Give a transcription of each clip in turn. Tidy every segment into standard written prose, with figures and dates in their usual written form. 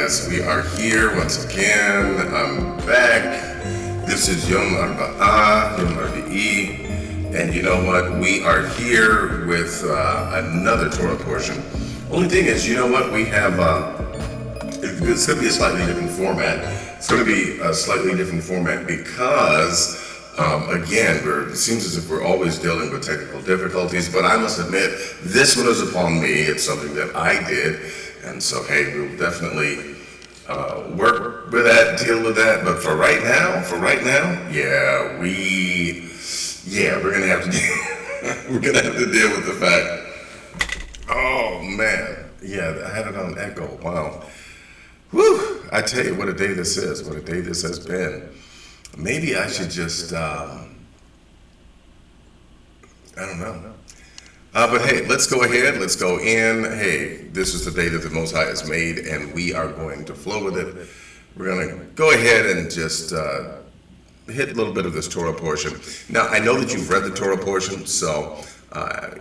yes, we are here once again. I'm back. This is Yom Arba'ah, Yom Arba'i, and you know what? We are here with another Torah portion. Only thing is, you know what? We have, it's going to be a slightly different format. It's going to be a slightly different format because, again, it seems as if we're always dealing with technical difficulties, but I must admit, this one is upon me. It's something that I did. And so, hey, we'll definitely work with that, deal with that. But for right now, we're gonna have to deal with the fact. Oh man, yeah, I had it on echo. Wow, whew! I tell you, what a day this is. What a day this has been. Maybe I should just, I don't know. But hey, let's go ahead, let's go in. Hey, this is the day that the Most High has made, and we are going to flow with it. We're going to go ahead and just hit a little bit of this Torah portion. Now, I know that you've read the Torah portion, so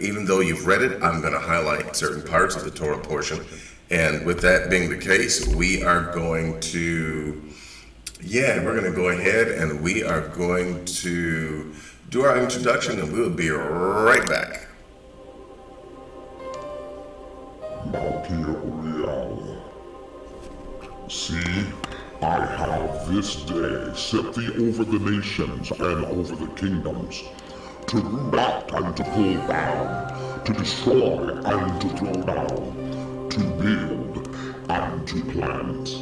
even though you've read it, I'm going to highlight certain parts of the Torah portion. And with that being the case, we are going to, we're going to go ahead and we are going to do our introduction, and we'll be right back. See, I have this day set thee over the nations and over the kingdoms, to root out and to pull down, to destroy and to throw down, to build and to plant.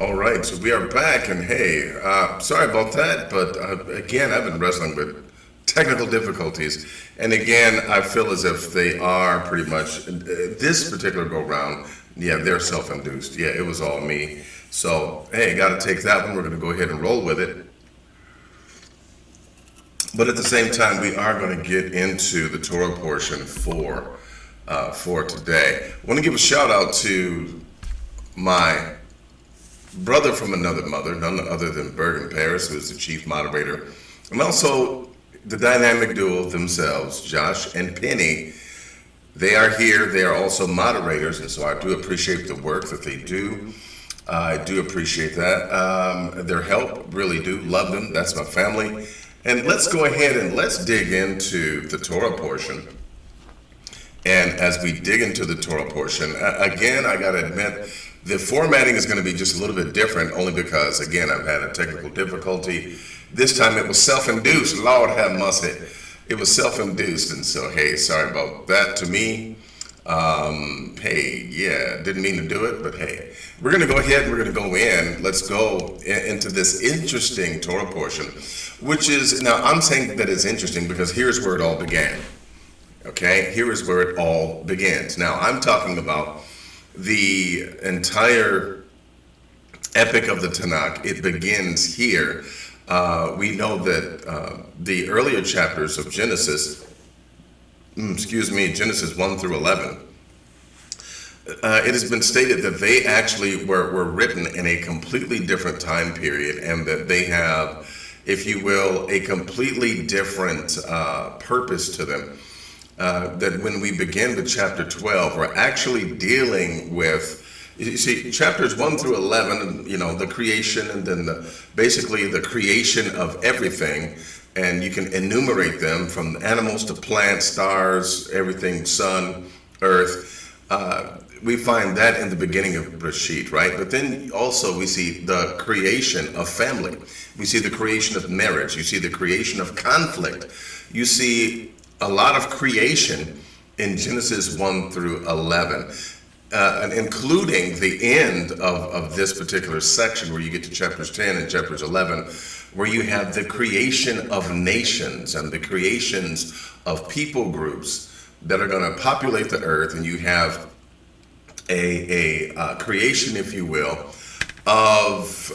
All right, so we are back, and hey, sorry about that, but again, I've been wrestling with technical difficulties, and again, I feel as if they are pretty much, this particular go-round, they're self-induced. Yeah, it was all me. So, hey, got to take that one. We're going to go ahead and roll with it. But at the same time, we are going to get into the Torah portion for today. I want to give a shout out to my brother from another mother, none other than Bergen Paris, who is the chief moderator, and also the dynamic duo themselves, Josh and Penny. They are here. They are also moderators, and so I do appreciate the work that they do. I do appreciate that. Their help, really do. Love them. That's my family. And let's go ahead and let's dig into the Torah portion. And as we dig into the Torah portion, again, I got to admit, the formatting is going to be just a little bit different, only because, again, I've had a technical difficulty. This time it was self-induced. Lord have mercy. It was self-induced, and so, hey, sorry about that to me. Didn't mean to do it, but hey. We're going to go ahead and we're going to go in. Let's go into this interesting Torah portion, which is, now I'm saying that it's interesting because here's where it all began. Okay, here is where it all begins. Now, I'm talking about the entire epic of the Tanakh. It begins here. We know that the earlier chapters of Genesis Genesis 1 through 11, it has been stated that they actually were written in a completely different time period, and that they have, if you will, a completely different purpose to them. That when we begin with chapter 12, we're actually dealing with, you see, chapters 1 through 11, the creation, and then basically the creation of everything. And you can enumerate them from animals to plants, stars, everything, sun, earth. We find that in the beginning of Bereshit, right? But then also we see the creation of family. We see the creation of marriage. You see the creation of conflict. You see a lot of creation in Genesis 1 through 11, and including the end of this particular section where you get to chapters 10 and chapters 11, where you have the creation of nations and the creations of people groups that are going to populate the earth, and you have a creation, if you will, of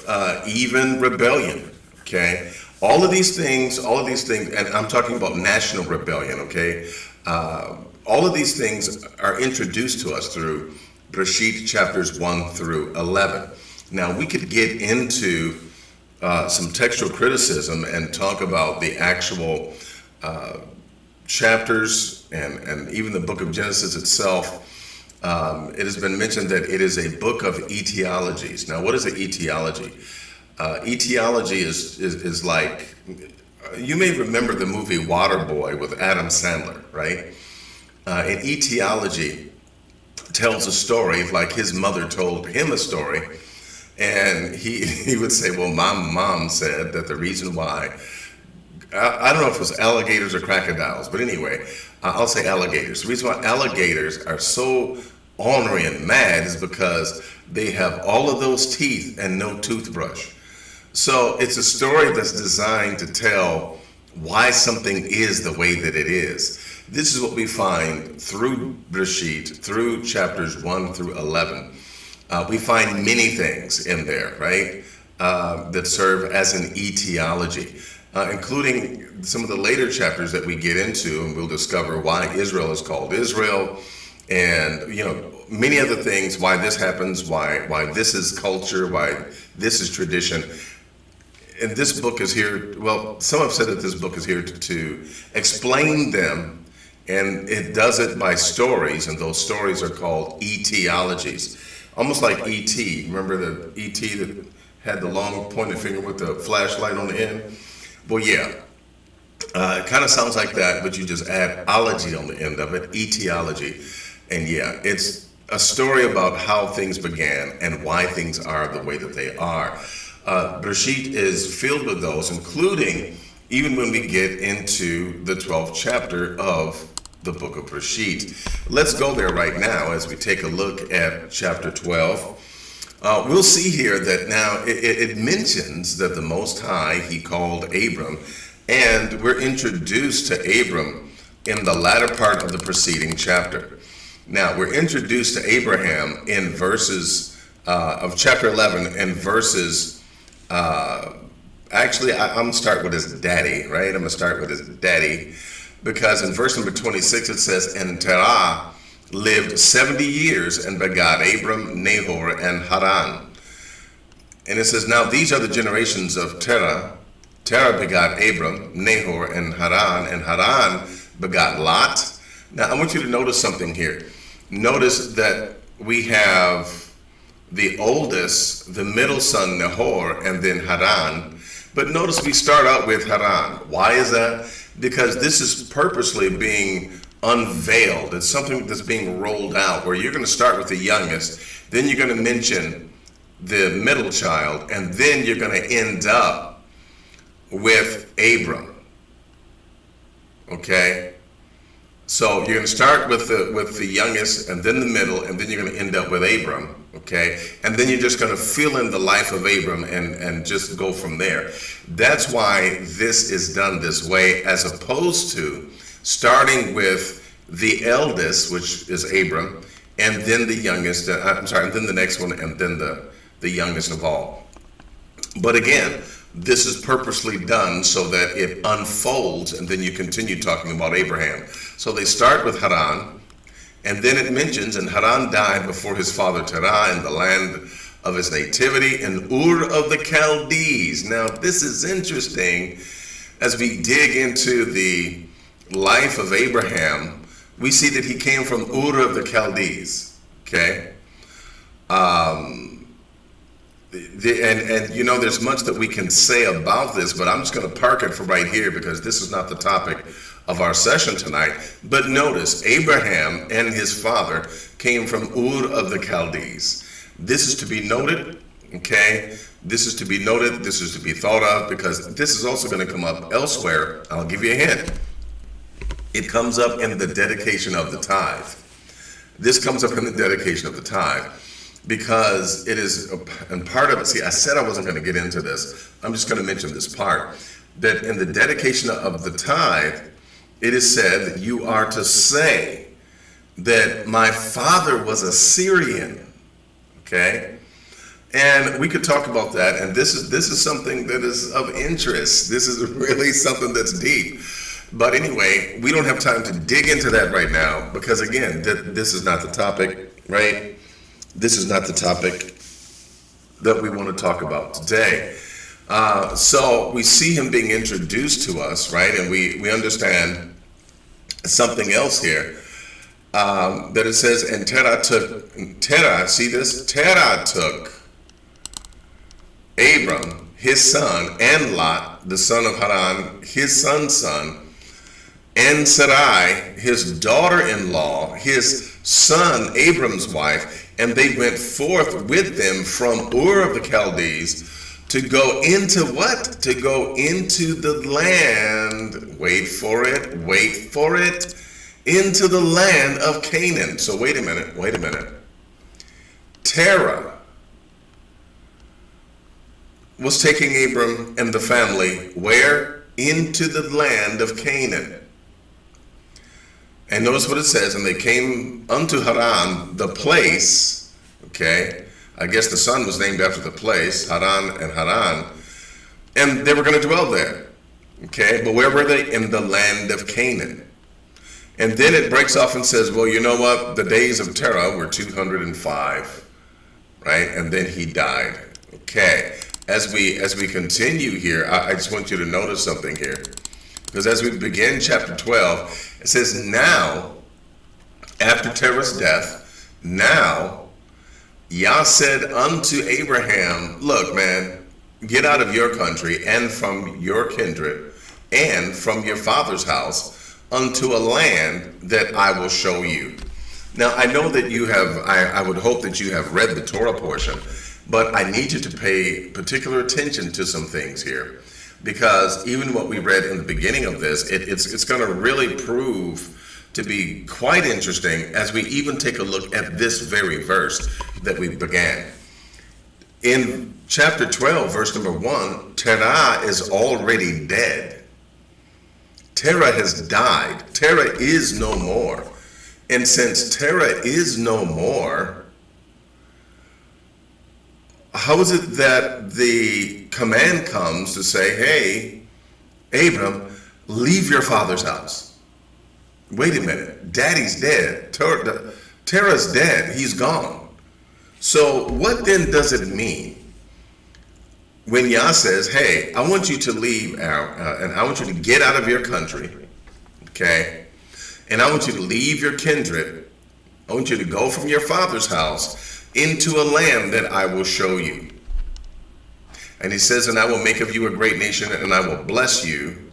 even rebellion. Okay, all of these things, and I'm talking about national rebellion. Okay, all of these things are introduced to us through Bereshit chapters 1 through 11. Now we could get into some textual criticism and talk about the actual chapters and even the book of Genesis itself. It has been mentioned that it is a book of etiologies. Now, what is an etiology? Etiology is like, you may remember the movie Waterboy with Adam Sandler, right? An etiology tells a story like his mother told him a story, and he would say, well, my mom said that the reason why, I don't know if it was alligators or crocodiles, but anyway, I'll say alligators. The reason why alligators are so ornery and mad is because they have all of those teeth and no toothbrush. So it's a story that's designed to tell why something is the way that it is. This is what we find through Bereshit, through chapters 1 through 11. We find many things in there, right, that serve as an etiology, including some of the later chapters that we get into, and we'll discover why Israel is called Israel, and many other things, why this happens, why this is culture, why this is tradition. And this book is here, well, some have said that this book is here to explain them, and it does it by stories, and those stories are called etiologies. Almost like E.T. Remember the E.T. that had the long pointed finger with the flashlight on the end? Well, yeah, it kind of sounds like that, but you just add ology on the end of it, etiology. And yeah, it's a story about how things began and why things are the way that they are. Bereshit is filled with those, including even when we get into the 12th chapter of the book of Bereshit. Let's go there right now as we take a look at chapter 12. We'll see here that now it mentions that the Most High, he called Abram, and we're introduced to Abram in the latter part of the preceding chapter. Now, we're introduced to Abraham in verses of chapter 11 and verses, actually, I'm going to start with his daddy, right? I'm going to start with his daddy, because in verse number 26 it says, and Terah lived 70 years and begot Abram, Nahor, and Haran. And it says, now these are the generations of Terah. Terah begot Abram, Nahor, and Haran begot Lot. Now I want you to notice something here. Notice that we have the oldest, the middle son, Nahor, and then Haran. But notice we start out with Haran. Why is that? Because this is purposely being unveiled. It's something that's being rolled out, where you're going to start with the youngest, then you're going to mention the middle child, and then you're going to end up with Abram. Okay? So you're going to start with the youngest, and then the middle, and then you're going to end up with Abram. Okay, and then you're just going to fill in the life of Abram and just go from there. That's why this is done this way, as opposed to starting with the eldest, which is Abram, and then the youngest, and then the next one, and then the youngest of all. But again, this is purposely done so that it unfolds, and then you continue talking about Abraham. So they start with Haran, and then it mentions, and Haran died before his father Terah in the land of his nativity in Ur of the Chaldees. Now this is interesting. As we dig into the life of Abraham, we see that he came from Ur of the Chaldees. Okay, and you know, there's much that we can say about this, but I'm just going to park it for right here because this is not the topic of our session tonight. But notice, Abraham and his father came from Ur of the Chaldees. This is to be noted, okay? This is to be noted, this is to be thought of, because this is also going to come up elsewhere. I'll give you a hint. It comes up in the dedication of the tithe. This comes up in the dedication of the tithe because it is, and part of it, see, I said I wasn't going to get into this. I'm just going to mention this part, that in the dedication of the tithe, it is said that you are to say that my father was a Syrian. Okay, and we could talk about that, and this is something that is of interest. This is really something that's deep. But anyway, we don't have time to dig into that right now because, again, this is not the topic, right? This is not the topic that we want to talk about today. So we see him being introduced to us, right? And we understand something else here. That it says, and Terah, see this? Terah took Abram, his son, and Lot, the son of Haran, his son's son, and Sarai, his daughter-in-law, his son, Abram's wife, and they went forth with them from Ur of the Chaldees to go into what? To go into the land, wait for it, into the land of Canaan. So wait a minute. Terah was taking Abram and the family where? Into the land of Canaan. And notice what it says, and they came unto Haran, the place, okay, I guess the son was named after the place, Haran, and they were going to dwell there, okay, but where were they? In the land of Canaan. And then it breaks off and says, well, you know what? The days of Terah were 205, right? And then he died. Okay. As we continue here, I just want you to notice something here. Because as we begin chapter 12, it says, now, after Terah's death, now, Yah said unto Abraham, look, man, get out of your country and from your kindred and from your father's house unto a land that I will show you. Now, I know that you have, I would hope that you have read the Torah portion, but I need you to pay particular attention to some things here, because even what we read in the beginning of this, it's going to really prove to be quite interesting as we even take a look at this very verse that we began. In chapter 12, verse number 1, Terah is already dead. Terah has died. Terah is no more. And since Terah is no more, how is it that the command comes to say, hey, Abram, leave your father's house? Wait a minute. Daddy's dead. Terah's dead. He's gone. So what then does it mean when Yah says, hey, I want you to leave and I want you to get out of your country, okay? And I want you to leave your kindred. I want you to go from your father's house into a land that I will show you. And he says, and I will make of you a great nation, and I will bless you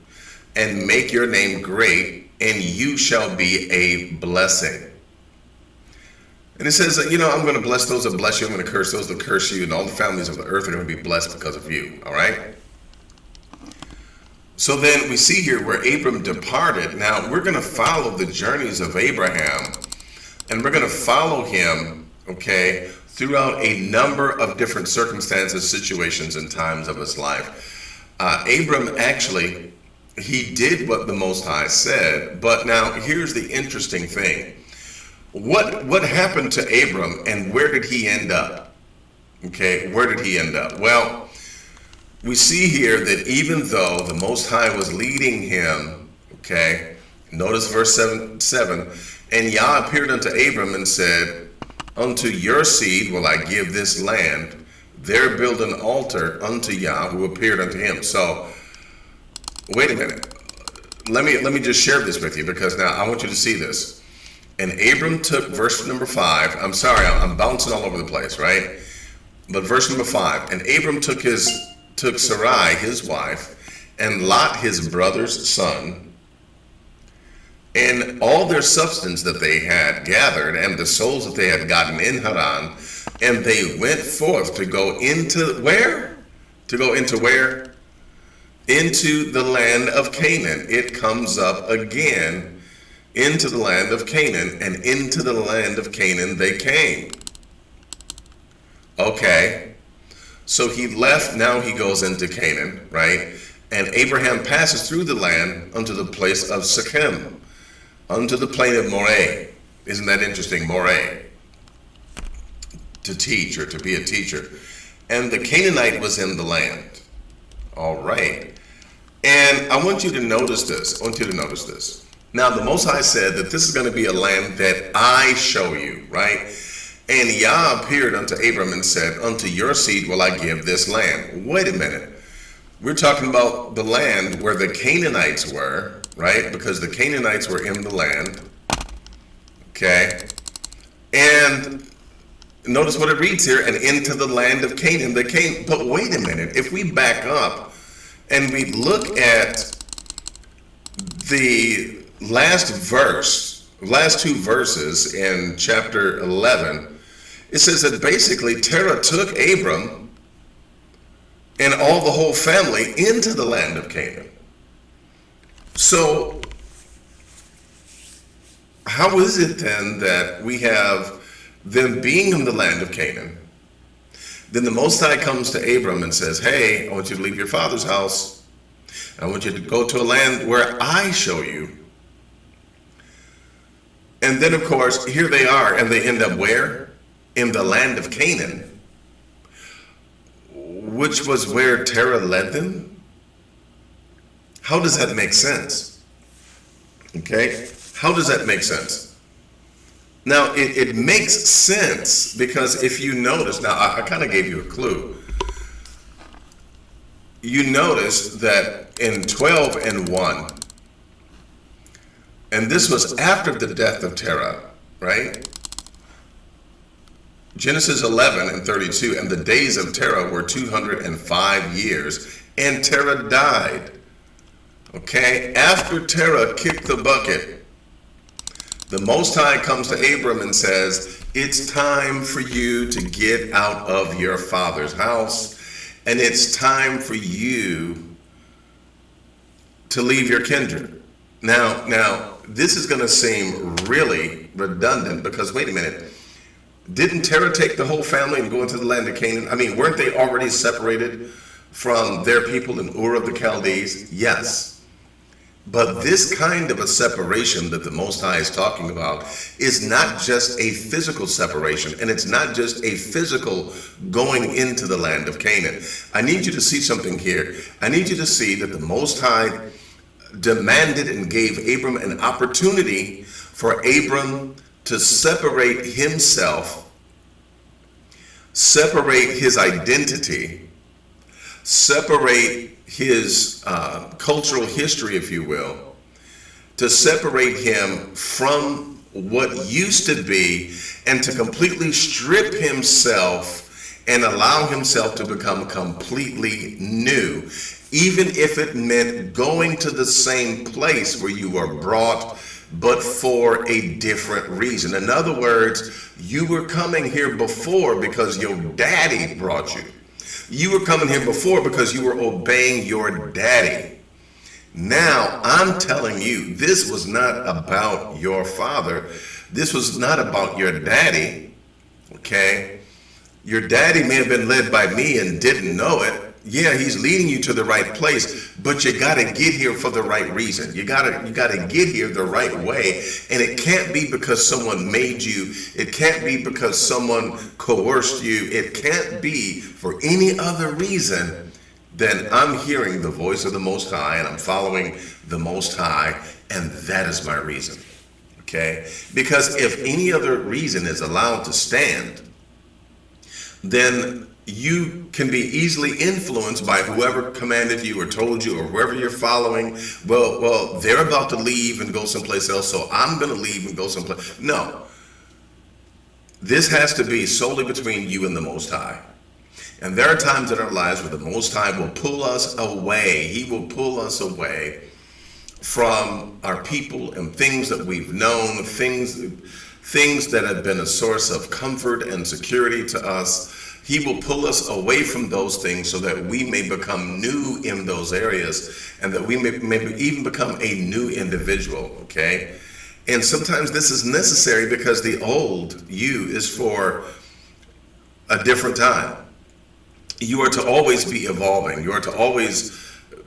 and make your name great, and you shall be a blessing. And it says that, I'm going to bless those that bless you. I'm going to curse those that curse you. And all the families of the earth are going to be blessed because of you. All right? So then we see here where Abram departed. Now, we're going to follow the journeys of Abraham. And we're going to follow him, okay, throughout a number of different circumstances, situations, and times of his life. Abram actually, he did what the Most High said. But now, here's the interesting thing. What happened to Abram, and where did he end up? Okay, where did he end up? Well, we see here that even though the Most High was leading him, okay, Notice verse 7. And Yah appeared unto Abram and said, unto your seed will I give this land. There build an altar unto Yah who appeared unto him. So, wait a minute. Let me just share this with you, because now I want you to see this. And Abram took verse number 5. I'm sorry, I'm bouncing all over the place, right? But verse number 5. And Abram took Sarai, his wife, and Lot, his brother's son, and all their substance that they had gathered, and the souls that they had gotten in Haran, and they went forth to go into where? To go into where? Into the land of Canaan. It comes up again, into the land of Canaan, and into the land of Canaan they came. Okay, so he left, now he goes into Canaan, right? And Abraham passes through the land unto the place of Shechem, unto the plain of Moreh. Isn't that interesting? Moreh. To teach, or to be a teacher. And the Canaanite was in the land. All right. And I want you to notice this. Now, the Most High said that this is going to be a land that I show you, right? And Yah appeared unto Abram and said, unto your seed will I give this land. Wait a minute. We're talking about the land where the Canaanites were, right? Because the Canaanites were in the land. Okay. And notice what it reads here, and into the land of Canaan they came. But wait a minute. If we back up and we look at the last two verses in chapter 11, it says that basically Terah took Abram and all the whole family into the land of Canaan. So how is it then that we have them being in the land of Canaan? Then the Most High comes to Abram and says, hey, I want you to leave your father's house. I want you to go to a land where I show you. And then, of course, here they are, and they end up where? In the land of Canaan, which was where Terah led them. How does that make sense? Okay? How does that make sense? Now, it makes sense because if you notice, now I kind of gave you a clue. You notice that in 12:1, and this was after the death of Terah, right? Genesis 11:32, and the days of Terah were 205 years, and Terah died. Okay, after Terah kicked the bucket, the Most High comes to Abram and says, it's time for you to get out of your father's house, and it's time for you to leave your kindred. Now, this is going to seem really redundant because, wait a minute, didn't Terah take the whole family and go into the land of Canaan? I mean, weren't they already separated from their people in Ur of the Chaldees? Yes. But this kind of a separation that the Most High is talking about is not just a physical separation, and it's not just a physical going into the land of Canaan. I need you to see something here. I need you to see that the Most High demanded and gave Abram an opportunity for Abram to separate himself, separate his identity, separate his cultural history, if you will, to separate him from what used to be and to completely strip himself and allow himself to become completely new, even if it meant going to the same place where you were brought, but for a different reason. In other words, you were coming here before because your daddy brought you. You were coming here before because you were obeying your daddy. Now, I'm telling you, this was not about your father. This was not about your daddy, okay? Your daddy may have been led by me and didn't know it. Yeah, he's leading you to the right place, but you got to get here for the right reason. You got to get here the right way, and it can't be because someone made you. It can't be because someone coerced you. It can't be for any other reason then I'm hearing the voice of the Most High and I'm following the Most High, and that is my reason. Okay? Because if any other reason is allowed to stand, then you can be easily influenced by whoever commanded you or told you or whoever you're following. Well, they're about to leave and go someplace else, so I'm going to leave and go someplace. No. This has to be solely between you and the Most High. And there are times in our lives where the Most High will pull us away. He will pull us away from our people and things that we've known, things that have been a source of comfort and security to us. He will pull us away from those things so that we may become new in those areas, and that we may even become a new individual, okay? And sometimes this is necessary because the old you is for a different time. You are to always be evolving. You are to always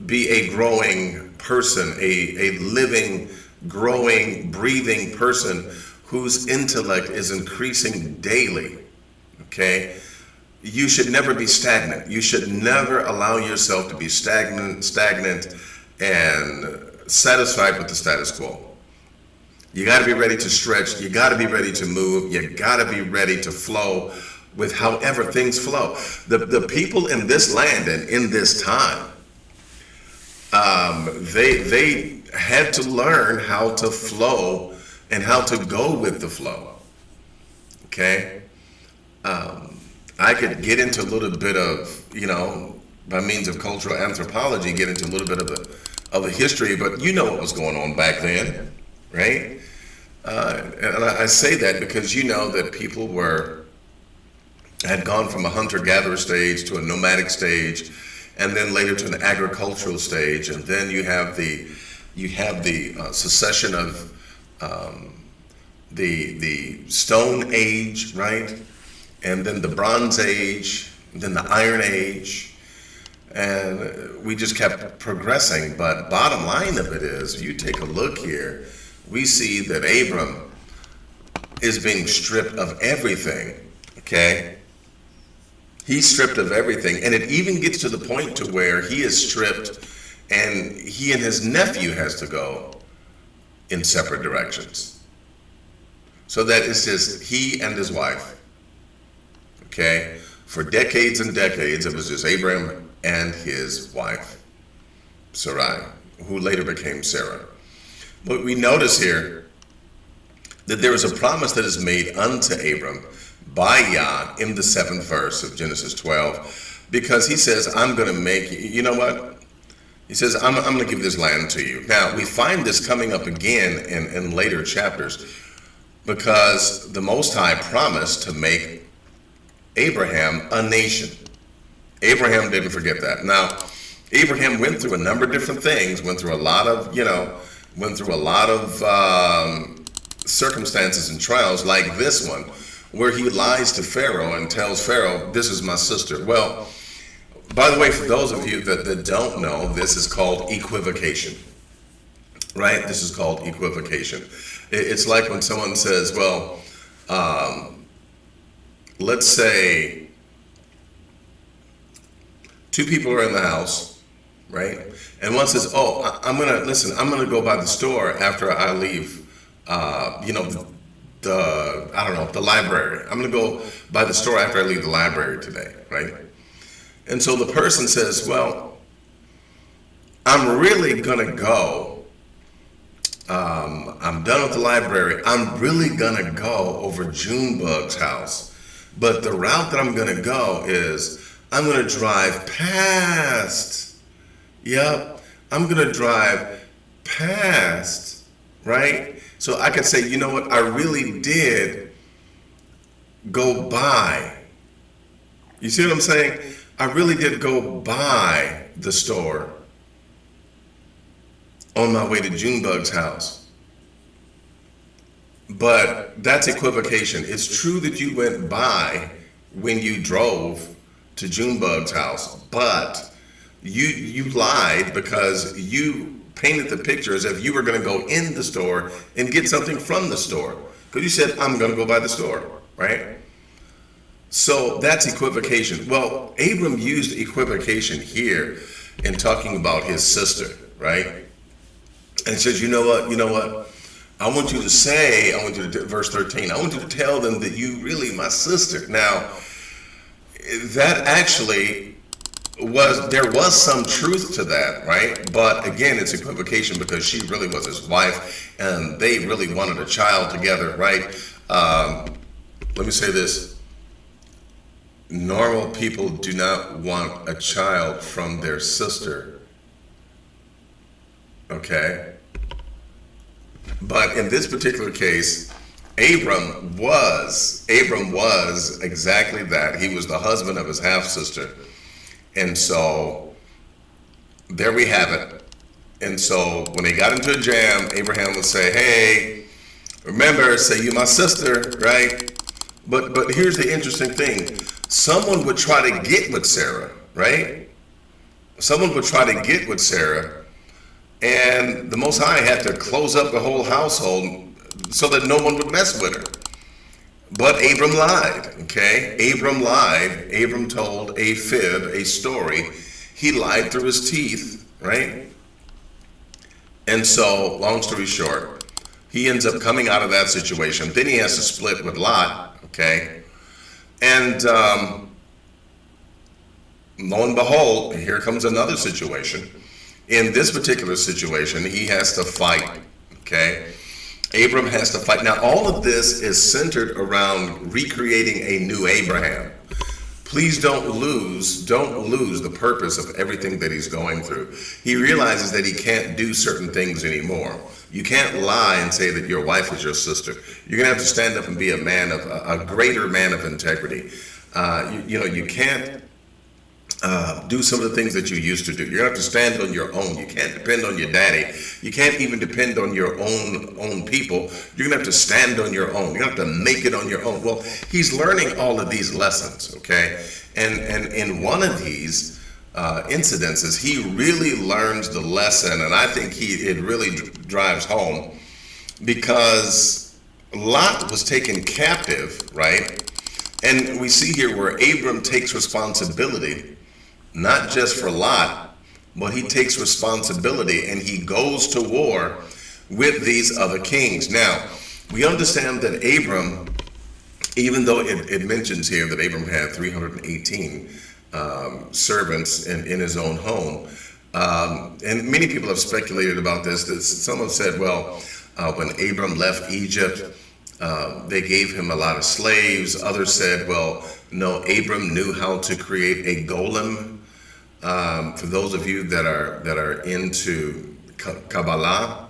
be a growing person, a living, growing, breathing person whose intellect is increasing daily, okay? You should never be stagnant. You should never allow yourself to be stagnant and satisfied with the status quo. You got to be ready to stretch. You got to be ready to move. You got to be ready to flow with however things flow. The people in this land and in this time, they had to learn how to flow and how to go with the flow. Okay? I could get into a little bit of, by means of cultural anthropology, get into a little bit of the history, but you know what was going on back then, right? And I say that because you know that people had gone from a hunter-gatherer stage to a nomadic stage, and then later to an agricultural stage, and then you have the succession of the Stone Age, right? And then the Bronze Age, then the Iron Age, and we just kept progressing. But bottom line of it is, you take a look here, we see that Abram is being stripped of everything, okay? He's stripped of everything, and it even gets to the point to where he is stripped, and he and his nephew has to go in separate directions. So that it's just he and his wife. Okay, for decades and decades, it was just Abraham and his wife, Sarai, who later became Sarah. But we notice here that there is a promise that is made unto Abram by Yah in the 7th verse of Genesis 12, because he says, I'm going to make you know what? He says, I'm going to give this land to you. Now, we find this coming up again in later chapters, because the Most High promised to make Abraham a nation. Abraham didn't forget that. Now, Abraham went through a number of different things, went through a lot of circumstances and trials like this one, where he lies to Pharaoh and tells Pharaoh, this is my sister. Well, by the way, for those of you that don't know, this is called equivocation, right? This is called equivocation. It's like when someone says, well, let's say two people are in the house, right? And one says, oh, I'm gonna go by the store after I leave, the library. I'm gonna go by the store after I leave the library today, right? And so the person says, well, I'm really gonna go. I'm done with the library. I'm really gonna go over Junebug's house. But the route that I'm gonna go is I'm gonna drive past. Yep, I'm gonna drive past, right? So I could say, you know what, I really did go by. You see what I'm saying? I really did go by the store on my way to Junebug's house. But that's equivocation. It's true that you went by when you drove to Junebug's house, but you lied because you painted the picture as if you were going to go in the store and get something from the store. Because you said, I'm going to go by the store, right? So that's equivocation. Well, Abram used equivocation here in talking about his sister, right? And he says, you know what? I want you to say, verse 13, I want you to tell them that you really my sister. Now, that actually there was some truth to that, right? But again, it's equivocation because she really was his wife and they really wanted a child together, right? Let me say this. Normal people do not want a child from their sister, okay? But in this particular case, Abram was exactly that. He was the husband of his half-sister. And so there we have it. And so when they got into a jam, Abraham would say, hey, remember, say you my sister, right? But here's the interesting thing. Someone would try to get with Sarah, right? Someone would try to get with Sarah, and the Most High had to close up the whole household so that no one would mess with her. But Abram lied, okay? Abram lied. Abram told a fib, a story. He lied through his teeth, right? And so, long story short, he ends up coming out of that situation. Then he has to split with Lot, okay? And lo and behold, here comes another situation. In this particular situation, he has to fight, okay? Abram has to fight. Now, all of this is centered around recreating a new Abraham. Please don't lose the purpose of everything that he's going through. He realizes that he can't do certain things anymore. You can't lie and say that your wife is your sister. You're gonna have to stand up and be a greater man of integrity. You can't do some of the things that you used to do. You're gonna have to stand on your own. You can't depend on your daddy. You can't even depend on your own people. You're gonna have to stand on your own. You're gonna have to make it on your own. Well, he's learning all of these lessons, okay? And in one of these incidences, he really learns the lesson, and I think it really drives home, because Lot was taken captive, right? And we see here where Abram takes responsibility, not just for Lot, but he takes responsibility and he goes to war with these other kings. Now, we understand that Abram, even though it mentions here that Abram had 318 servants in his own home, and many people have speculated about this. Some have said, well, when Abram left Egypt, they gave him a lot of slaves. Others said, well, no, Abram knew how to create a golem. For those of you that are into Kabbalah,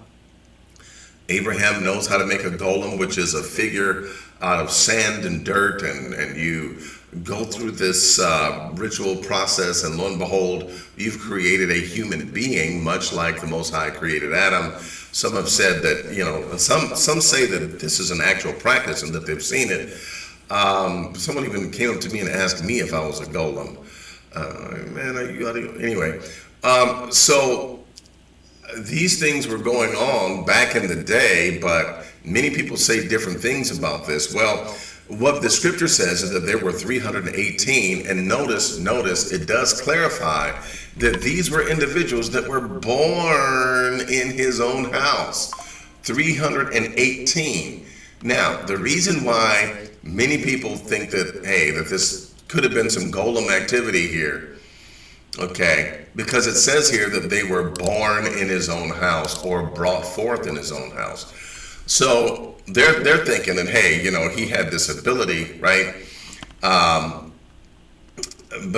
Abraham knows how to make a golem, which is a figure out of sand and dirt, and you go through this ritual process, and lo and behold, you've created a human being, much like the Most High created Adam. Some have said that, some say that this is an actual practice and that they've seen it. Someone even came up to me and asked me if I was a golem. Anyway, so these things were going on back in the day, but many people say different things about this. Well, what the scripture says is that there were 318, and notice it does clarify that these were individuals that were born in his own house. 318. Now, the reason why many people think that, hey, that this could have been some golem activity here, okay, because it says here that they were born in his own house or brought forth in his own house. So they're thinking that, hey, he had this ability, right? But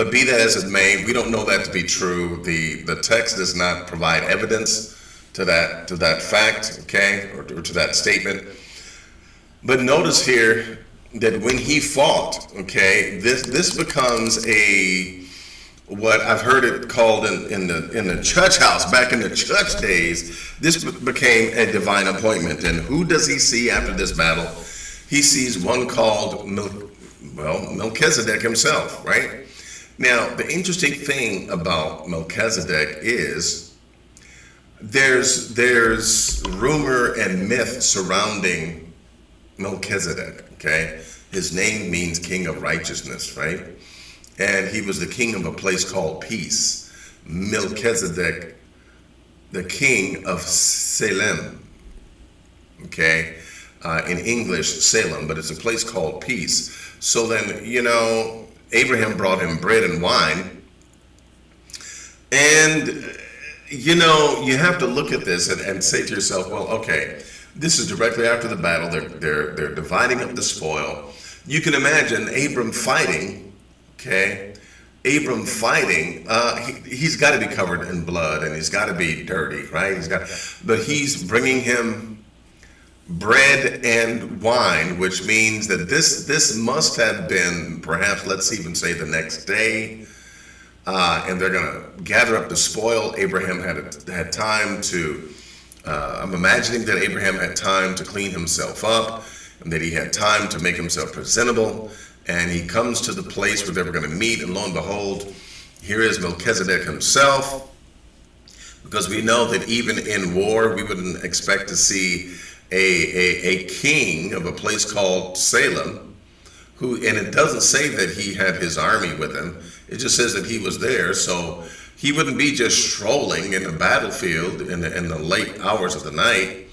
be that as it may, we don't know that to be true. The text does not provide evidence to that fact, okay, or to that statement. But notice here that when he fought, okay, this becomes what I've heard it called in the church house, back in the church days, this became a divine appointment. And who does he see after this battle? He sees one called Melchizedek himself, right? Now, the interesting thing about Melchizedek is there's rumor and myth surrounding Melchizedek, okay? His name means king of righteousness, right? And he was the king of a place called Peace. Melchizedek, the king of Salem, okay? In English, Salem, but it's a place called Peace. So then, Abraham brought him bread and wine. And, you have to look at this and say to yourself, well, okay, this is directly after the battle. They're dividing up the spoil. You can imagine Abram fighting, okay? Abram fighting, he's got to be covered in blood and he's got to be dirty, right? But he's bringing him bread and wine, which means that this must have been perhaps, let's even say, the next day. And they're going to gather up the spoil. Abraham had time to, I'm imagining that Abraham had time to clean himself up and that he had time to make himself presentable. And he comes to the place where they were going to meet, and lo and behold, here is Melchizedek himself. Because we know that even in war, we wouldn't expect to see a king of a place called Salem, and it doesn't say that he had his army with him. It just says that he was there. So he wouldn't be just strolling in the battlefield in the late hours of the night.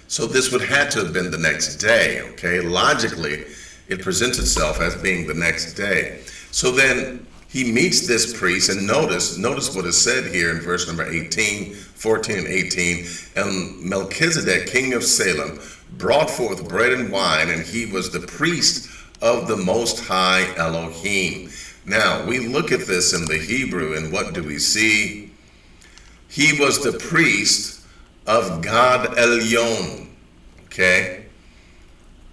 So this would have to have been the next day, okay? Logically, it presents itself as being the next day. So then he meets this priest, and notice what is said here in verse number 14 and 18. And Melchizedek, king of Salem, brought forth bread and wine, and he was the priest of the Most High Elohim. Now, we look at this in the Hebrew, and what do we see? He was the priest of God Elyon, okay?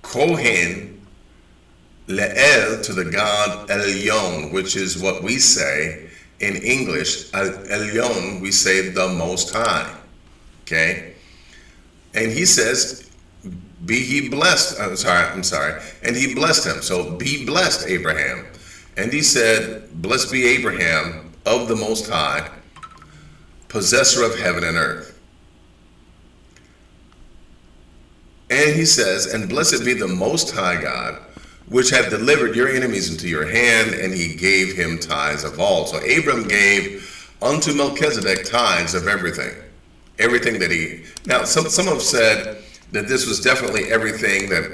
Kohen Le'el, to the God Elyon, which is what we say in English. Elyon, we say the Most High, okay? And he says, be he blessed. I'm sorry. And he blessed him. So be blessed, Abraham. And he said, blessed be Abraham of the Most High, possessor of heaven and earth. And he says, and blessed be the Most High God, which hath delivered your enemies into your hand, and he gave him tithes of all. So Abram gave unto Melchizedek tithes of everything that he. Now, some have said that this was definitely everything that,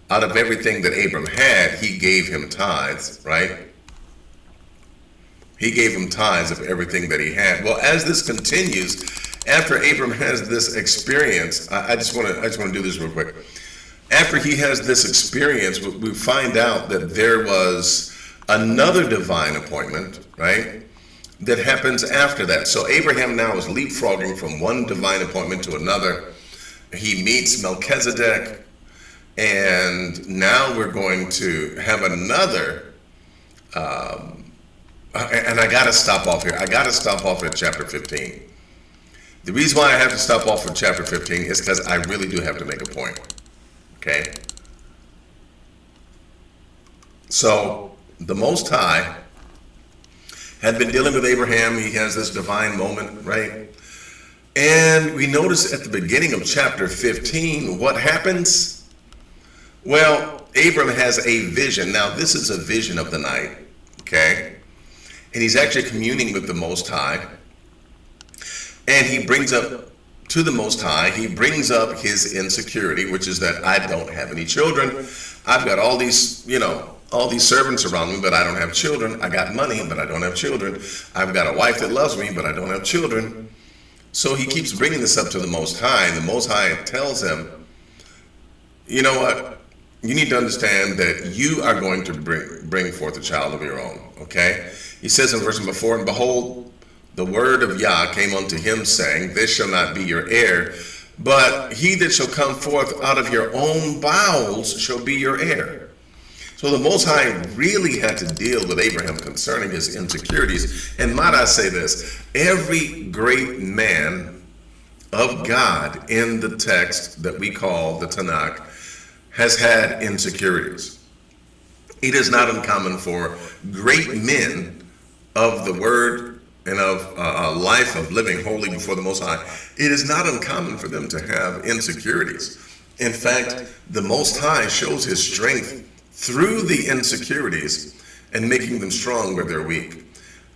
out of everything that Abram had, he gave him tithes, right? He gave him tithes of everything that he had. Well, as this continues, after Abram has this experience, I just want to do this real quick. After he has this experience, we find out that there was another divine appointment, right, that happens after that. So Abraham now is leapfrogging from one divine appointment to another. He meets Melchizedek, and now we're going to have another, and I got to stop off here. I got to stop off at chapter 15. The reason why I have to stop off at chapter 15 is because I really do have to make a point. Okay, so the Most High had been dealing with Abraham. He has this divine moment, right? And we notice at the beginning of chapter 15, what happens? Well, Abram has a vision. Now, this is a vision of the night, okay? And he's actually communing with the Most High. And he brings up to the Most High, he brings up his insecurity, which is that I don't have any children. I've got all these, all these servants around me, but I don't have children. I got money, but I don't have children. I've got a wife that loves me, but I don't have children. So he keeps bringing this up to the Most High, and the Most High tells him, you know what? You need to understand that you are going to bring forth a child of your own, okay? He says in verse number 4, and behold, the word of Yah came unto him, saying, this shall not be your heir, but he that shall come forth out of your own bowels shall be your heir. So the Most High really had to deal with Abraham concerning his insecurities. And might I say this, every great man of God in the text that we call the Tanakh has had insecurities. It is not uncommon for great men of the word and of a life of living holy before the Most High. It is not uncommon for them to have insecurities. In fact, the Most High shows his strength through the insecurities and making them strong where they're weak.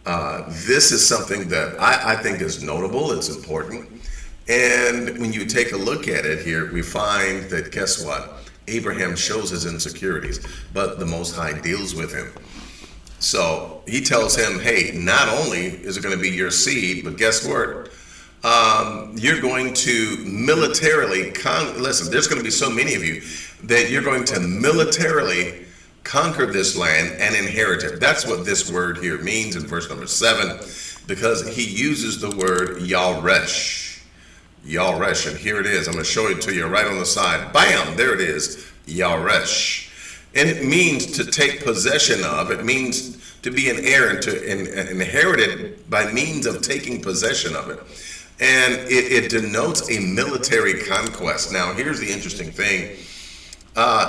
This is something that I think is notable, it's important. And when you take a look at it here, we find that, guess what? Abraham shows his insecurities, but the Most High deals with him. So he tells him, hey, not only is it going to be your seed, but guess what? You're going to militarily, listen, there's going to be so many of you that you're going to militarily conquer this land and inherit it. That's what this word here means in verse number 7, because he uses the word Yaresh. Yaresh, and here it is. I'm going to show it to you right on the side. Bam, there it is, Yaresh. And it means to take possession of. It means to be an heir and to inherit it by means of taking possession of it. And it denotes a military conquest. Now, here's the interesting thing.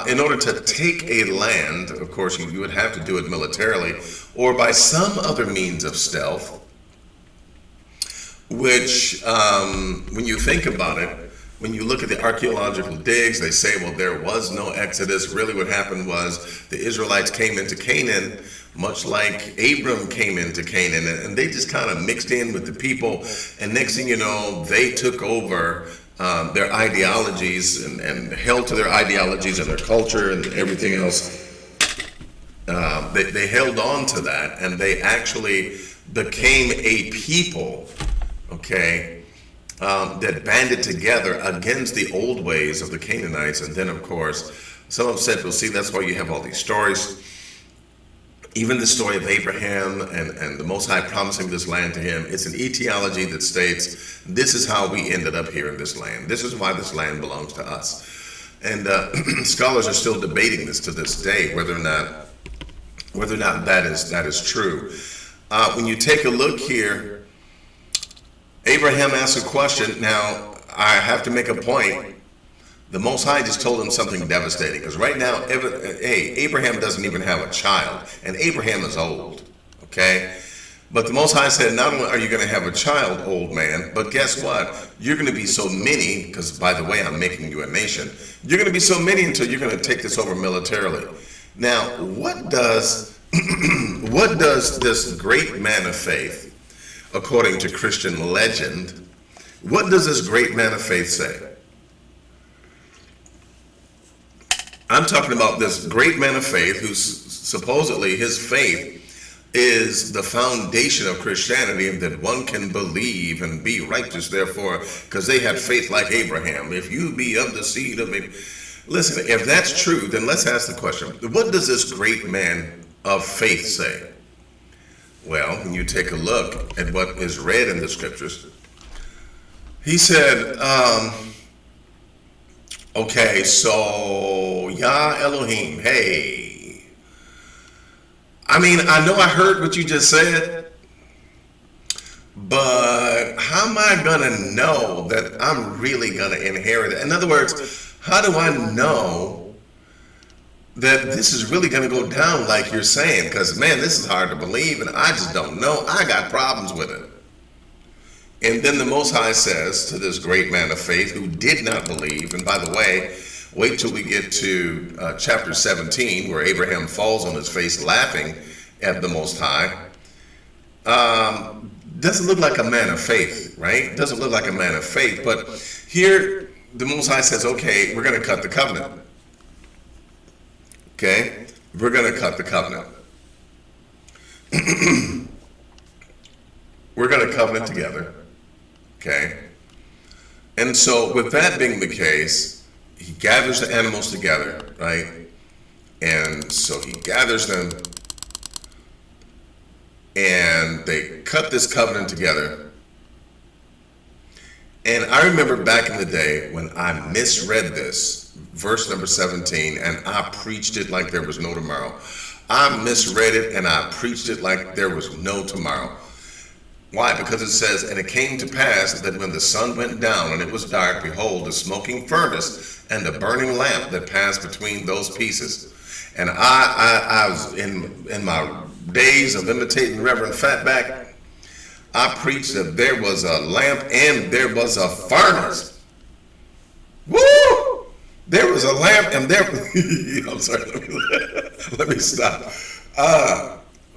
In order to take a land, of course, you would have to do it militarily or by some other means of stealth, which, when you think about it, when you look at the archaeological digs, they say, well, there was no Exodus. Really what happened was the Israelites came into Canaan, much like Abram came into Canaan, and they just kind of mixed in with the people. And next thing you know, they took over their ideologies and held to their ideologies and their culture and everything else. They held on to that, and they actually became a people, okay, that banded together against the old ways of the Canaanites. And then, of course, some have said, well, see, that's why you have all these stories. Even the story of Abraham and the Most High promising this land to him, it's an etiology that states, this is how we ended up here in this land. This is why this land belongs to us. And scholars are still debating this to this day, whether or not that is true. When you take a look here, Abraham asks a question. Now, I have to make a point. The Most High just told him something devastating, because right now, Abraham doesn't even have a child, and Abraham is old, okay? But the Most High said, not only are you going to have a child, old man, but guess what? You're going to be so many, because by the way, I'm making you a nation. You're going to be so many until you're going to take this over militarily. Now, what does this great man of faith, according to Christian legend, what does this great man of faith say? I'm talking about this great man of faith who's supposedly his faith is the foundation of Christianity, and that one can believe and be righteous, therefore, because they had faith like Abraham. If you be of the seed of Abraham. Listen, if that's true, then let's ask the question, what does this great man of faith say? Well, when you take a look at what is read in the scriptures, he said, okay, so Yah Elohim, hey. I mean, I know I heard what you just said, but how am I going to know that I'm really going to inherit it? In other words, how do I know that this is really going to go down like you're saying? Because, man, this is hard to believe, and I just don't know. I got problems with it. And then the Most High says to this great man of faith who did not believe, and by the way, wait till we get to chapter 17, where Abraham falls on his face laughing at the Most High. Doesn't look like a man of faith, right? Doesn't look like a man of faith. But here, the Most High says, okay, we're going to cut the covenant. Okay? We're going to cut the covenant. We're going to covenant together. Okay? And so with that being the case, he gathers the animals together, right? And so he gathers them, and they cut this covenant together. And I remember back in the day when I misread this, verse number 17, and I preached it like there was no tomorrow. I misread it and I preached it like there was no tomorrow. Why? Because it says, and it came to pass that when the sun went down and it was dark, behold, a smoking furnace and a burning lamp that passed between those pieces. And I was in my days of imitating Reverend Fatback, I preached that there was a lamp and there was a furnace. Woo! There was a lamp, and there. I'm sorry. Let me stop.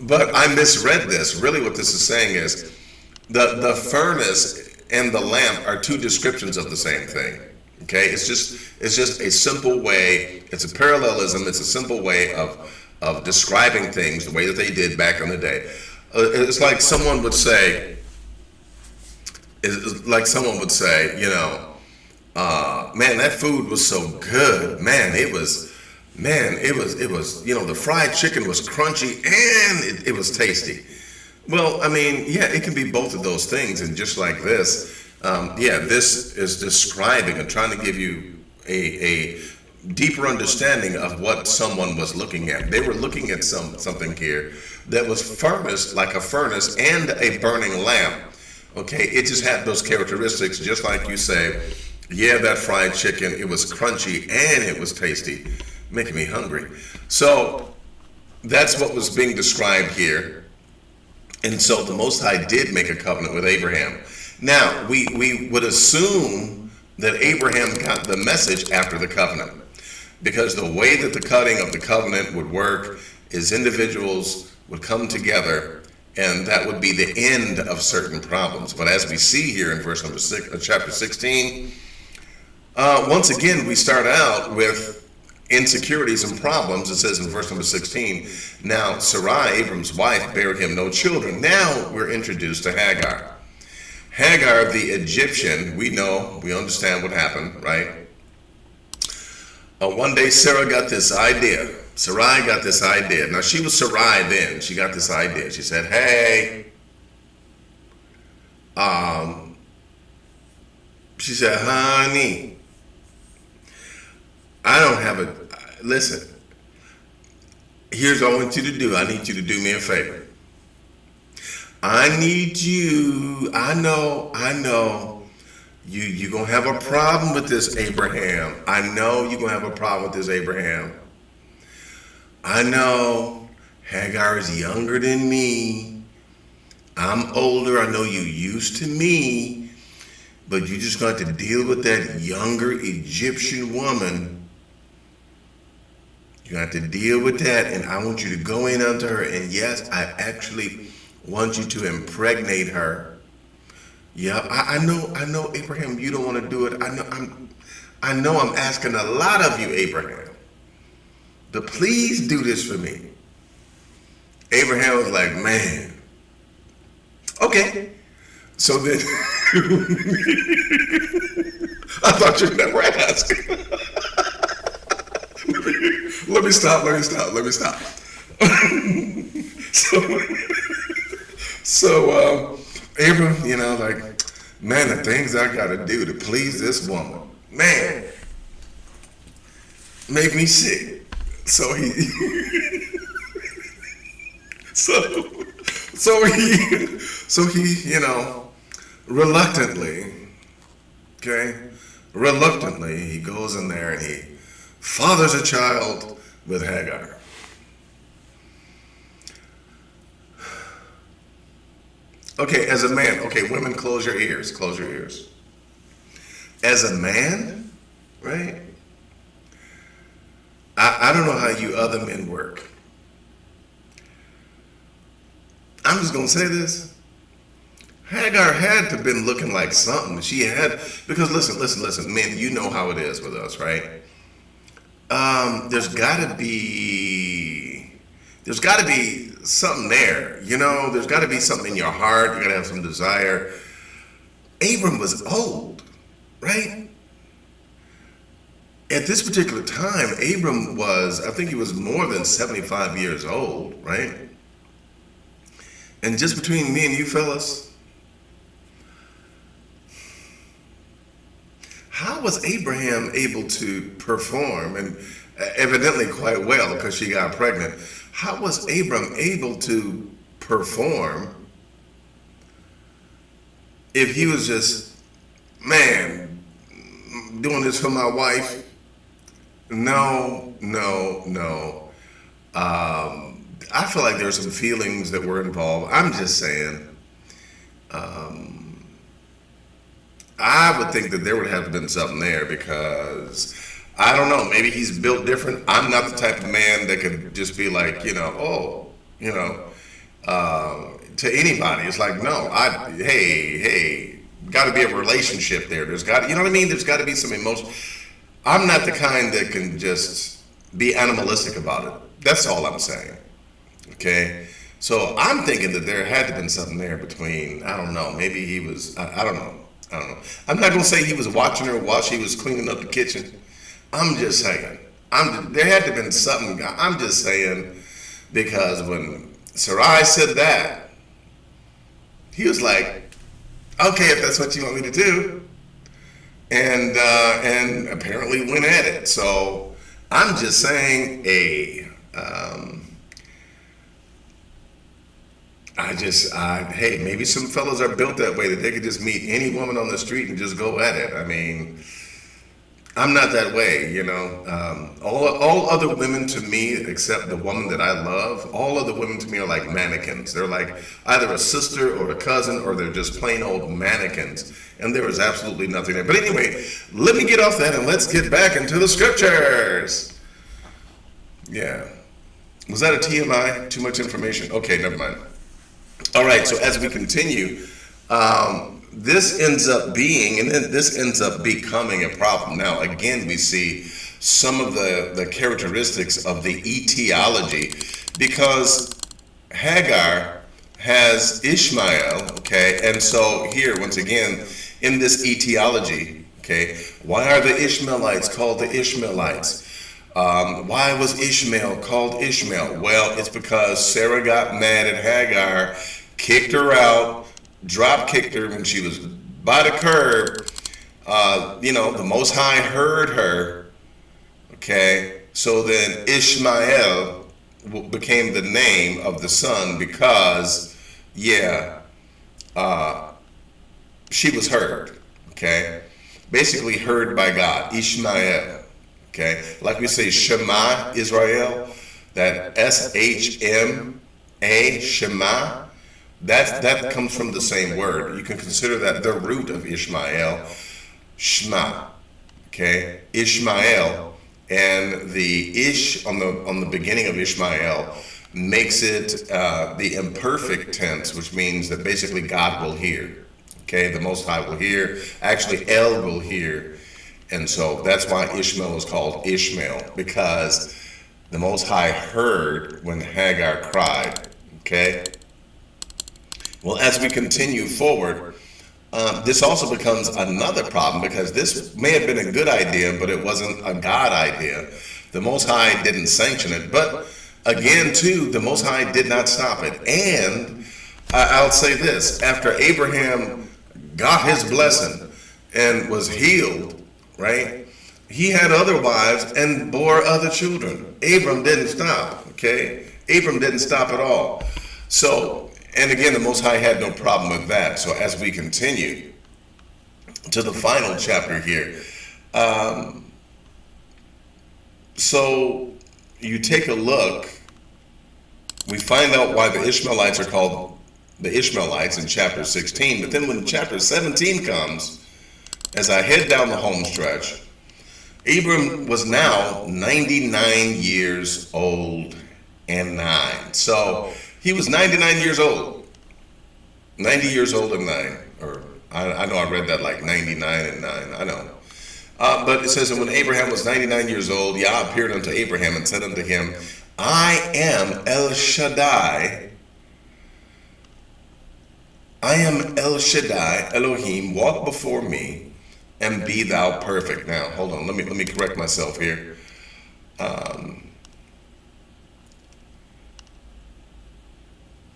But I misread this. Really, what this is saying is the furnace and the lamp are two descriptions of the same thing. Okay, it's just a simple way. It's a parallelism. It's a simple way of describing things the way that they did back in the day. It's like someone would say. It's like someone would say, man, that food was so good. Man, it was, the fried chicken was crunchy and it was tasty. Well, I mean, yeah, it can be both of those things. And just like this, this is describing and trying to give you a deeper understanding of what someone was looking at. They were looking at something here that was furnace, like a furnace and a burning lamp. Okay, it just had those characteristics, just like you say, yeah, that fried chicken, it was crunchy and it was tasty, making me hungry. So that's what was being described here. And so the Most High did make a covenant with Abraham. Now, we would assume that Abraham got the message after the covenant, because the way that the cutting of the covenant would work is individuals would come together, and that would be the end of certain problems. But as we see here in verse number 6, chapter 16, once again we start out with insecurities and problems. It says in verse number 16, now Sarai, Abram's wife, bare him no children. Now we're introduced to Hagar. Hagar, the Egyptian, we understand what happened, right? One day Sarai got this idea. Now, she was Sarai then. She got this idea. She said, hey, she said, honey, I don't have listen, here's what I want you to do. I need you to do me a favor. I know you're going to have a problem with this, Abraham. I know you're going to have a problem with this, Abraham. I know Hagar is younger than me. I'm older. I know you used to me. But you're just going to have to deal with that younger Egyptian woman. You have to deal with that. And I want you to go in unto her. And yes, I actually want you to impregnate her. Yeah, I know, Abraham, you don't want to do it. I know I'm asking a lot of you, Abraham. But please do this for me. Abraham was like, man, okay. So then, I thought you'd never ask. Let me stop. So Abram, like, man, the things I gotta do to please this woman, man, make me sick. So he, reluctantly, he goes in there and he fathers a child with Hagar. Okay, as a man, women, close your ears. As a man, right? I don't know how you other men work. I'm just going to say this. Hagar had to have been looking like something. She had, because listen, men, you know how it is with us, right? There's got to be something there, there's got to be something in your heart. You got to have some desire. Abram was old, right? At this particular time, Abram was, I think he was more than 75 years old, right? And just between me and you fellas, how was Abraham able to perform, and evidently quite well because she got pregnant, how was Abram able to perform if he was just, man, doing this for my wife? No. I feel like there's some feelings that were involved. I'm just saying. I would think that there would have been something there because I don't know. Maybe he's built different. I'm not the type of man that could just be like, to anybody. It's like, no, hey, got to be a relationship there. There's got to, you know what I mean? There's got to be some emotion. I'm not the kind that can just be animalistic about it. That's all I'm saying. Okay? So I'm thinking that there had to have been something there between, I don't know, maybe he was, I don't know. I'm not going to say he was watching her while she was cleaning up the kitchen. I'm just saying. There had to have been something. I'm just saying, because when Sarai said that, he was like, okay, if that's what you want me to do. And apparently went at it. So I'm just saying, hey, maybe some fellas are built that way, that they could just meet any woman on the street and just go at it. I mean, I'm not that way, all other women to me, except the woman that I love, all other women to me are like mannequins. They're like either a sister or a cousin, or they're just plain old mannequins. And there is absolutely nothing there. But anyway, let me get off that and let's get back into the scriptures. Yeah. Was that a TMI? Too much information? Okay, never mind. All right, so as we continue, this ends up being, and then this ends up becoming a problem. Now, again, we see some of the characteristics of the etiology, because Hagar has Ishmael, okay? And so here, once again, in this etiology, okay, why are the Ishmaelites called the Ishmaelites? Why was Ishmael called Ishmael? Well, it's because Sarah got mad at Hagar, kicked her out, drop kicked her when she was by the curb. The Most High heard her. Okay, so then Ishmael became the name of the son because, she was heard. Okay, basically heard by God. Ishmael. Okay, like we say Shema Israel, that S-H-M-A, Shema. That comes from the same word. You can consider that the root of Ishmael, Shema. Okay, Ishmael, and the ish on the beginning of Ishmael makes it the imperfect tense, which means that basically God will hear. Okay, the Most High will hear. Actually, El will hear. And so that's why Ishmael is called Ishmael, because the Most High heard when Hagar cried. Okay? Well, as we continue forward, this also becomes another problem, because this may have been a good idea, but it wasn't a God idea. The Most High didn't sanction it. But again, too, the Most High did not stop it. And I'll say this, after Abraham got his blessing and was healed, right? He had other wives and bore other children. Abram didn't stop, okay? Abram didn't stop at all. So, and again, the Most High had no problem with that. So as we continue to the final chapter here, so you take a look, we find out why the Ishmaelites are called the Ishmaelites in chapter 16, but then when chapter 17 comes, as I head down the home stretch, Abram was now 99 years old and 9. So he was 99 years old. 90 years old and 9. Or I know I read that like 99 and 9. I know. But it says that when Abraham was 99 years old, Yah appeared unto Abraham and said unto him, I am El Shaddai. I am El Shaddai, Elohim, walk before me and be thou perfect. Now, hold on, let me correct myself here.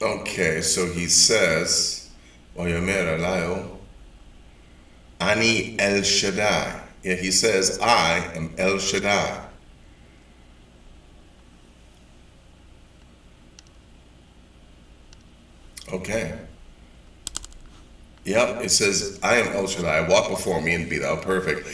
Okay, so he says, Oyomer Alayo, Ani El Shaddai. Yeah, he says, I am El Shaddai. Okay. Yep, it says, I am El Shaddai, walk before me and be thou perfect.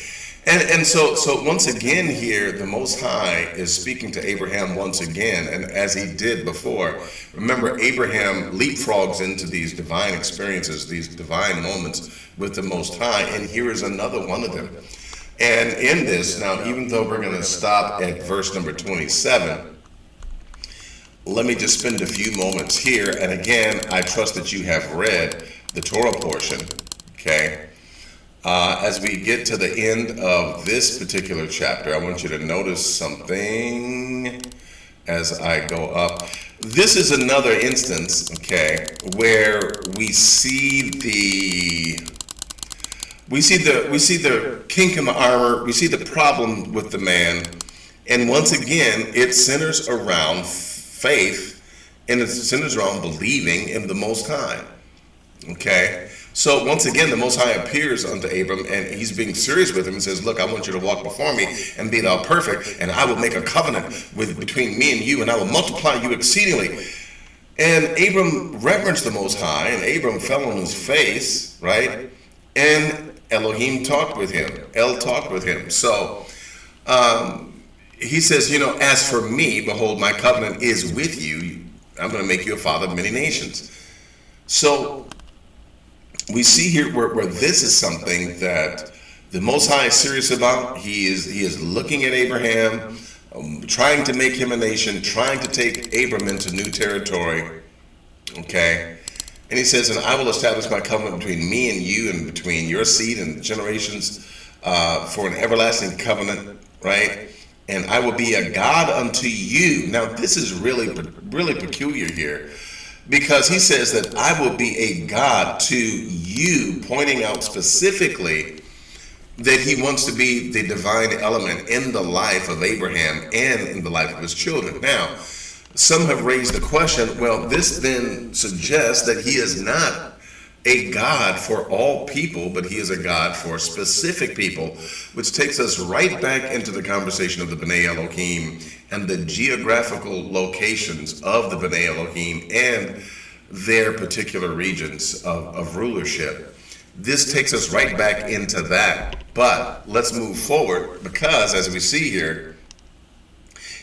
And so once again here, the Most High is speaking to Abraham once again, and as he did before. Remember, Abraham leapfrogs into these divine experiences, these divine moments with the Most High, and here is another one of them. And in this, now, even though we're going to stop at verse number 27, let me just spend a few moments here. And again, I trust that you have read the Torah portion, okay? As we get to the end of this particular chapter, I want you to notice something as I go up. This is another instance, okay, where we see the kink in the armor, we see the problem with the man, and once again, it centers around faith, and it centers around believing in the Most High. Okay, so once again, the Most High appears unto Abram, and he's being serious with him and says, look, I want you to walk before me and be thou perfect, and I will make a covenant between me and you, and I will multiply you exceedingly. And Abram reverenced the Most High, and Abram fell on his face, right? And Elohim talked with him. El talked with him. So he says, as for me, behold, my covenant is with you. I'm going to make you a father of many nations. So we see here where this is something that the Most High is serious about. He is looking at Abraham, trying to make him a nation, trying to take Abram into new territory. Okay? And he says, and I will establish my covenant between me and you and between your seed and generations for an everlasting covenant, right? And I will be a God unto you. Now, this is really peculiar here, because he says that I will be a God to you, pointing out specifically that he wants to be the divine element in the life of Abraham and in the life of his children. Now, some have raised the question, well, this then suggests that he is not a God for all people, but he is a God for specific people, which takes us right back into the conversation of the B'nai Elohim and the geographical locations of the B'nai Elohim and their particular regions of rulership. This takes us right back into that. But let's move forward, because as we see here,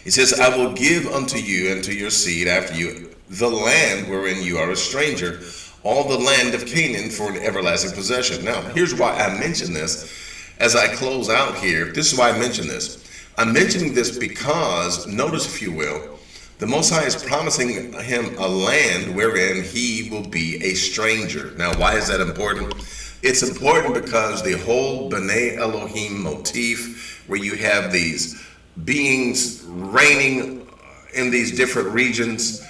he says, I will give unto you and to your seed after you the land wherein you are a stranger, all the land of Canaan for an everlasting possession. Now, here's why I mention this as I close out here. This is why I mention this. I'm mentioning this because, notice if you will, the Most High is promising him a land wherein he will be a stranger. Now, why is that important? It's important because the whole B'nai Elohim motif, where you have these beings reigning in these different regions,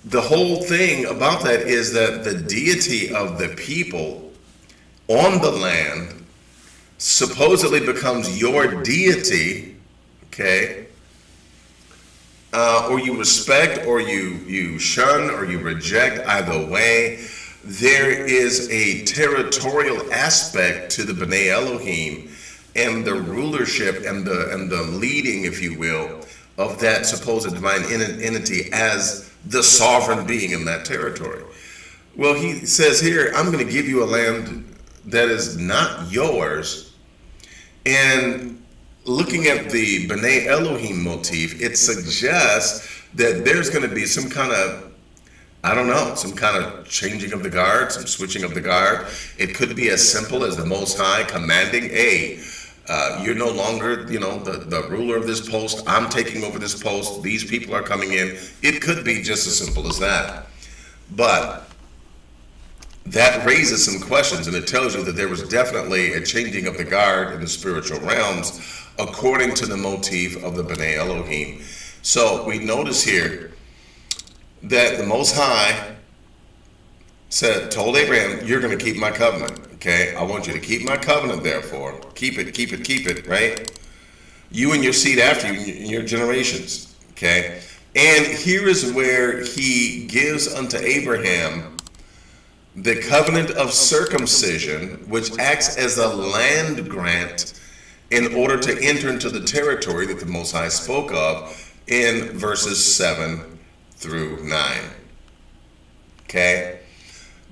the whole thing about that is that the deity of the people on the land supposedly becomes your deity, okay? Or you respect, or you shun, or you reject. Either way, there is a territorial aspect to the B'nai Elohim and the rulership and the leading, if you will, of that supposed divine entity as the sovereign being in that territory. Well, he says here, I'm going to give you a land that is not yours. And looking at the B'nai Elohim motif, it suggests that there's going to be some kind of, some kind of changing of the guard, some switching of the guard. It could be as simple as the Most High commanding, hey, you're no longer, the ruler of this post. I'm taking over this post. These people are coming in. It could be just as simple as that. But that raises some questions, and it tells you that there was definitely a changing of the guard in the spiritual realms according to the motif of the B'nai Elohim. So we notice here that the Most High told Abraham, you're going to keep my covenant. Okay, I want you to keep my covenant, therefore. Keep it, right? You and your seed after you, and your generations. Okay? And here is where he gives unto Abraham the covenant of circumcision, which acts as a land grant in order to enter into the territory that the Most High spoke of in verses 7 through 9. Okay?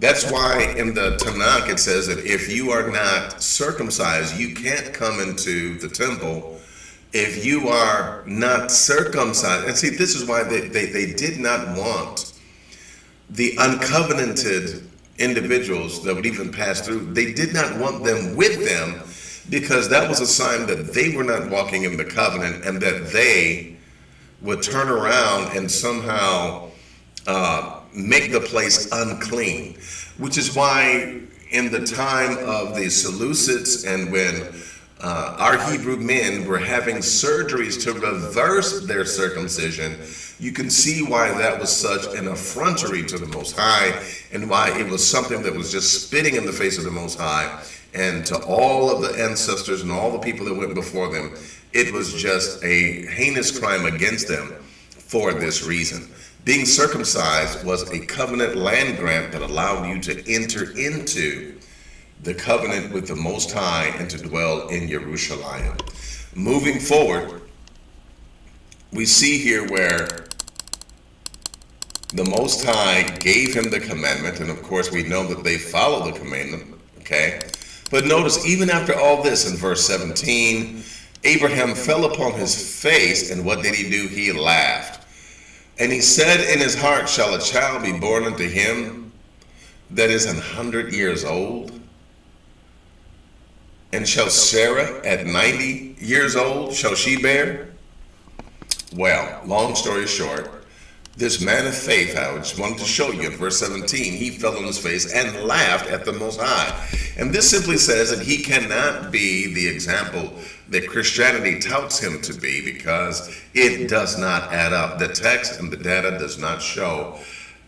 That's why in the Tanakh it says that if you are not circumcised, you can't come into the temple. If you are not circumcised, and see, this is why they did not want the uncovenanted individuals that would even pass through. They did not want them with them, because that was a sign that they were not walking in the covenant and that they would turn around and somehow make the place unclean, which is why in the time of the Seleucids and when our Hebrew men were having surgeries to reverse their circumcision, you can see why that was such an effrontery to the Most High and why it was something that was just spitting in the face of the Most High and to all of the ancestors and all the people that went before them. It was just a heinous crime against them for this reason. Being circumcised was a covenant land grant that allowed you to enter into the covenant with the Most High and to dwell in Jerusalem. Moving forward, we see here where the Most High gave him the commandment, and of course we know that they follow the commandment, okay? But notice, even after all this, in verse 17, Abraham fell upon his face, and what did he do? He laughed. And he said in his heart, shall a child be born unto him that is 100 years old? And shall Sarah at 90 years old, shall she bear? Well, long story short, this man of faith, I just wanted to show you in verse 17, he fell on his face and laughed at the Most High. And this simply says that he cannot be the example that Christianity touts him to be, because it does not add up. The text and the data does not show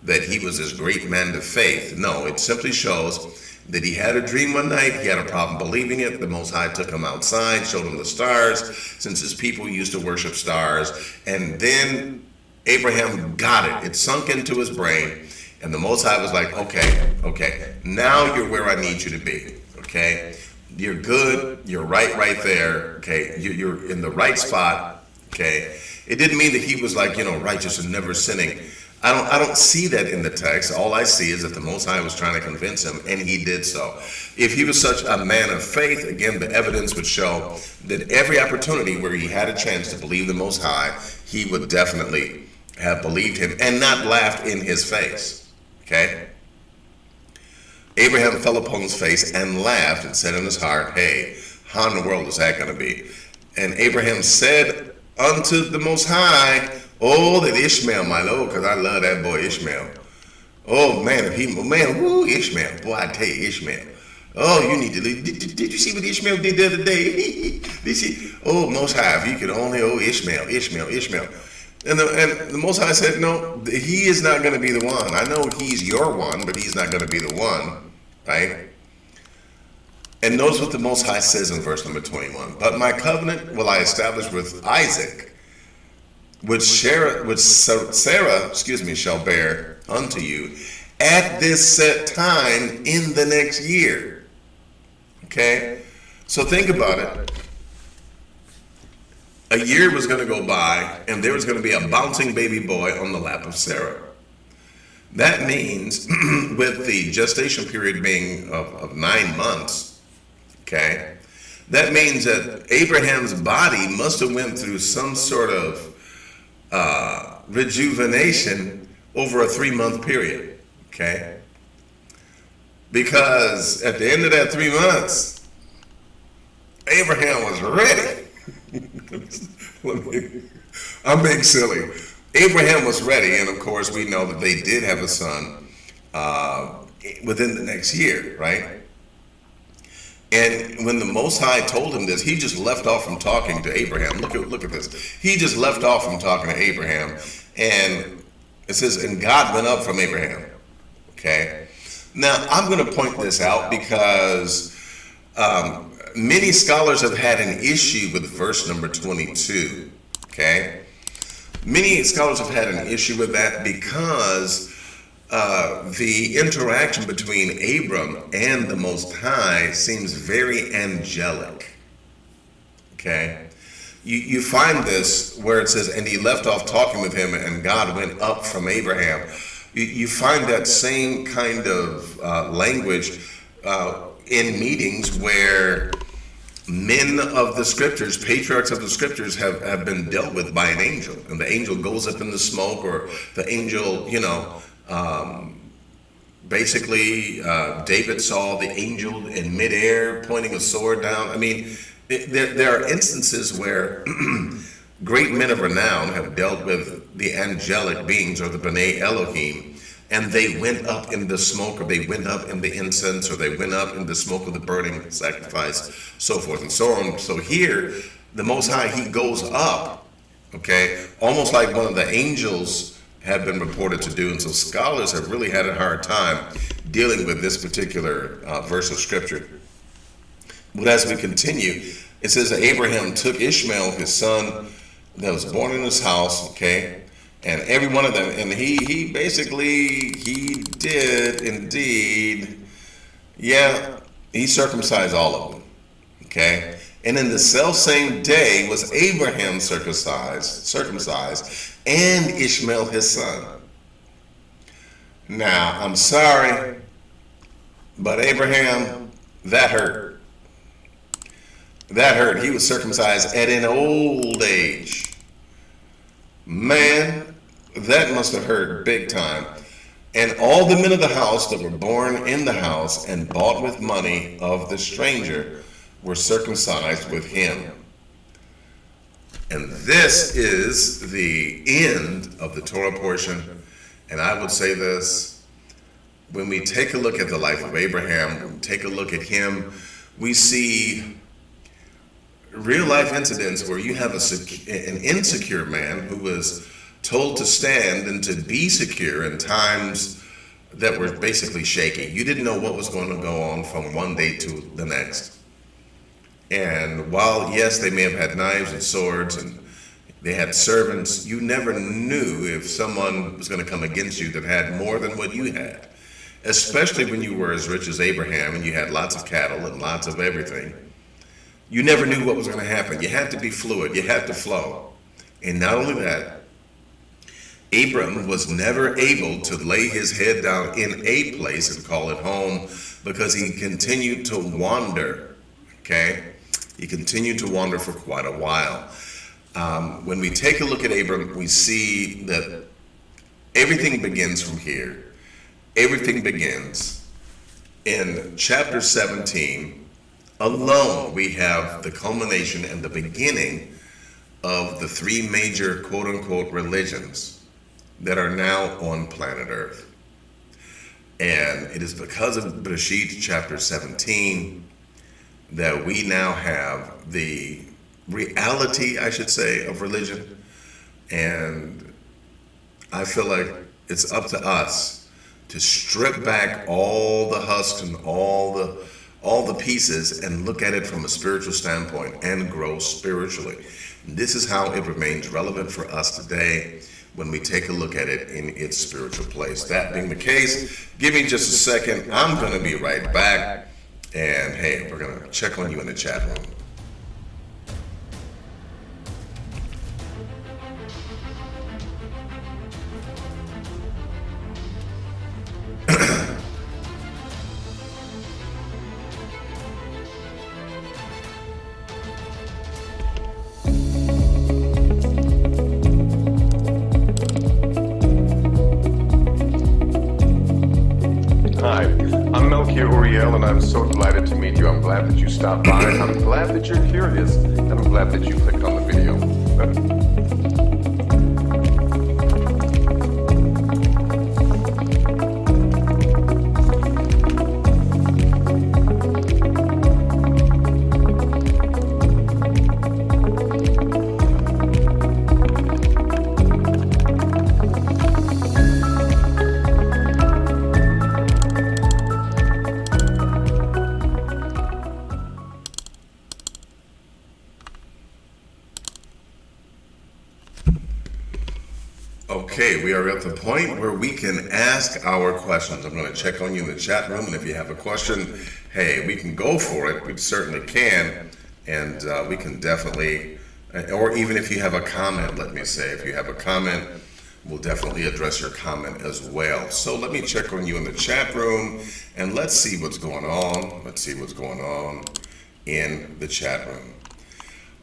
that he was this great man of faith. No, it simply shows that he had a dream one night, he had a problem believing it, the Most High took him outside, showed him the stars, since his people used to worship stars, and then Abraham got it. It sunk into his brain, and the Most High was like, okay, now you're where I need you to be, okay? You're good, you're right there, okay? You're in the right spot, okay? It didn't mean that he was like, righteous and never sinning. I don't see that in the text. All I see is that the Most High was trying to convince him, and he did so. If he was such a man of faith, again, the evidence would show that every opportunity where he had a chance to believe the Most High, he would definitely have believed him and not laughed in his face, okay? Abraham fell upon his face and laughed and said in his heart, hey, how in the world is that going to be? And Abraham said unto the Most High, oh, that Ishmael, my Lord, because I love that boy Ishmael. Oh, man, Ishmael. Boy, I tell you, Ishmael. Oh, you need to leave. Did you see what Ishmael did the other day? Did you see? Oh, Most High, if you could only, Ishmael. And the Most High said, no, he is not going to be the one. I know he's your one, but he's not going to be the one, right? And notice what the Most High says in verse number 21. But my covenant will I establish with Isaac, which Sarah, shall bear unto you at this set time in the next year. Okay? So think about it. A year was going to go by, and there was going to be a bouncing baby boy on the lap of Sarah. That means, with the gestation period being of 9 months, okay, that means that Abraham's body must have went through some sort of rejuvenation over a 3-month period, okay? Because at the end of that 3 months, Abraham was ready. I'm being silly. Abraham was ready, and of course we know that they did have a son within the next year, right? And when the Most High told him this, he just left off from talking to Abraham. Look at this. He just left off from talking to Abraham, and it says, and God went up from Abraham. Okay. Now I'm going to point this out because many scholars have had an issue with verse number 22. Okay. Many scholars have had an issue with that because the interaction between Abram and the Most High seems very angelic. Okay, you find this where it says, and he left off talking with him, and God went up from Abraham. You find that same kind of language in meetings where men of the scriptures, patriarchs of the scriptures, have been dealt with by an angel, and the angel goes up in the smoke, or the angel, basically, David saw the angel in midair pointing a sword down. I mean, there are instances where great men of renown have dealt with the angelic beings or the B'nai Elohim, and they went up in the smoke, or they went up in the incense, or they went up in the smoke of the burning sacrifice, so forth and so on. So here, the Most High, he goes up, okay, almost like one of the angels have been reported to do. And so scholars have really had a hard time dealing with this particular verse of scripture. But as we continue, it says that Abraham took Ishmael, his son, that was born in his house, okay, and every one of them, and he basically, he did indeed, yeah, he circumcised all of them, okay, and in the self-same day was Abraham circumcised, and Ishmael his son. Now, I'm sorry, but Abraham, that hurt. That hurt. He was circumcised at an old age. Man, that must have hurt big time. And all the men of the house that were born in the house and bought with money of the stranger were circumcised with him. And this is the end of the Torah portion. And I would say this, when we take a look at the life of Abraham, when we take a look at him, we see real life incidents where you have an insecure man who was told to stand and to be secure in times that were basically shaky. You didn't know what was going to go on from one day to the next. And while, yes, they may have had knives and swords and they had servants, you never knew if someone was going to come against you that had more than what you had, especially when you were as rich as Abraham and you had lots of cattle and lots of everything. You never knew what was going to happen. You had to be fluid. You had to flow. And not only that, Abram was never able to lay his head down in a place and call it home because he continued to wander, okay? He continued to wander for quite a while. When we take a look at Abram, we see that everything begins from here. Everything begins in chapter 17. Alone, we have the culmination and the beginning of the three major quote-unquote religions that are now on planet Earth. And it is because of Bereshit chapter 17 that we now have the reality, I should say, of religion. And I feel like it's up to us to strip back all the husks and all the pieces and look at it from a spiritual standpoint and grow spiritually. This is how it remains relevant for us today when we take a look at it in its spiritual place. That being the case, give me just a second. I'm going to be right back. And hey, we're going to check on you in the chat room. And I'm so delighted to meet you. I'm glad that you stopped by. I'm glad that you're curious. And I'm glad that you clicked on the video. Okay, we are at the point where we can ask our questions. I'm going to check on you in the chat room, and if you have a question, hey, we can go for it. We certainly can, and we can definitely, or even if you have a comment, let me say, if you have a comment, we'll definitely address your comment as well. So let me check on you in the chat room, and let's see what's going on. Let's see what's going on in the chat room.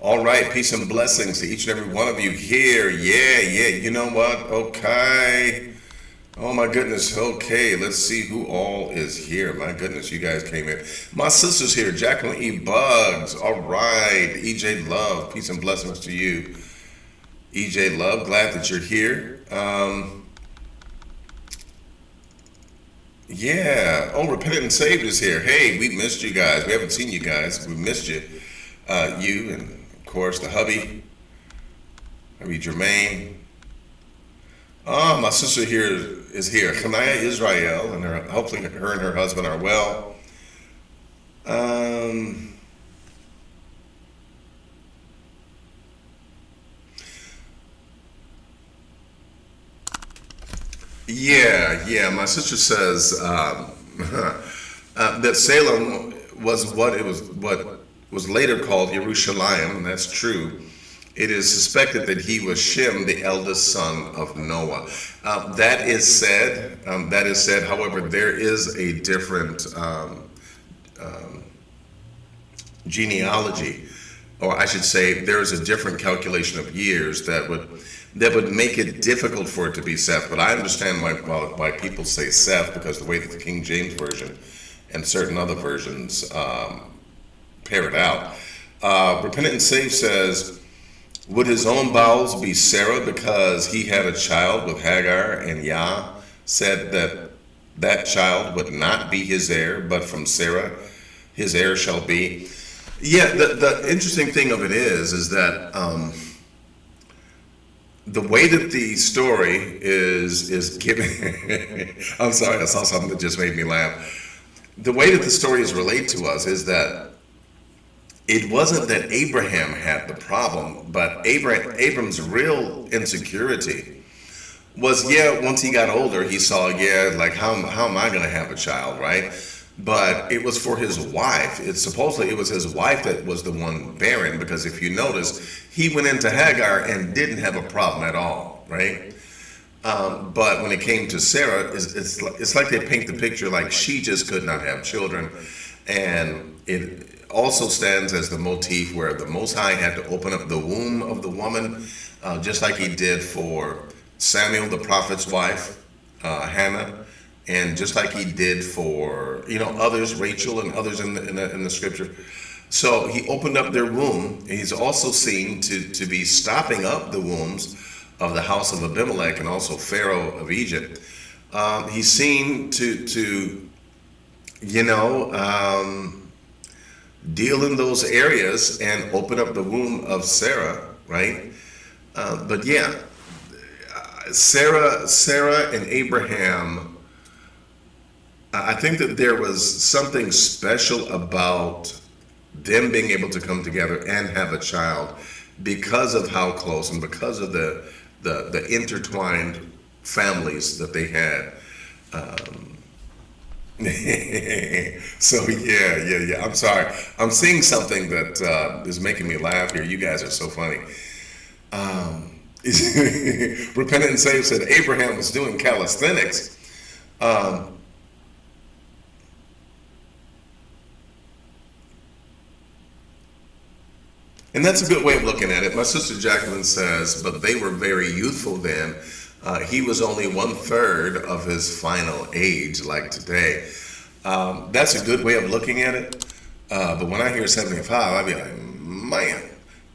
All right, peace and blessings to each and every one of you here. Yeah, you know what? Okay. Oh my goodness. Okay, let's see who all is here. My goodness, you guys came in. My sister's here, Jacqueline E. Bugs. All right, EJ Love. Peace and blessings to you, EJ Love. Glad that you're here. Yeah. Oh, Repentant and Saved is here. Hey, we missed you guys. We haven't seen you guys. We missed you. You and of course the hubby Jermaine. Oh, my sister here is here. Kanaya Israel, and hopefully her and her husband are well. Um, yeah. My sister says that Salem was what was later called Jerusalem, and that's true. It is suspected that he was Shem, the eldest son of Noah. That is said. However, there is a different genealogy, or I should say, there is a different calculation of years that would make it difficult for it to be Seth. But I understand why people say Seth, because the way that the King James version and certain other versions pair it out. Repentant and Saved says, would his own bowels be Sarah because he had a child with Hagar, and Yah said that child would not be his heir, but from Sarah his heir shall be? Yeah, the interesting thing of it is that the way that the story is given, I'm sorry, I saw something that just made me laugh. The way that the story is relayed to us is that it wasn't that Abraham had the problem, but Abram's real insecurity was, once he got older, he saw, like, how am I going to have a child, right? But it was for his wife. Supposedly it was his wife that was the one bearing, because if you notice, he went into Hagar and didn't have a problem at all, right? But when it came to Sarah, it's like they paint the picture like she just could not have children, and it also stands as the motif where the Most High had to open up the womb of the woman, just like he did for Samuel, the prophet's wife, Hannah, and just like he did for others, Rachel and others in the scripture. So he opened up their womb. He's also seen to be stopping up the wombs of the house of Abimelech and also Pharaoh of Egypt. He's seen to deal in those areas and open up the womb of Sarah, right? But Sarah and Abraham, I think that there was something special about them being able to come together and have a child because of how close and because of the intertwined families that they had. So yeah. I'm sorry. I'm seeing something that is making me laugh here. You guys are so funny. Repentant and Saved said Abraham was doing calisthenics. And that's a good way of looking at it. My sister Jacqueline says, but they were very youthful then. He was only 1/3 of his final age, like today. That's a good way of looking at it. But when I hear 75, I'd be like, man.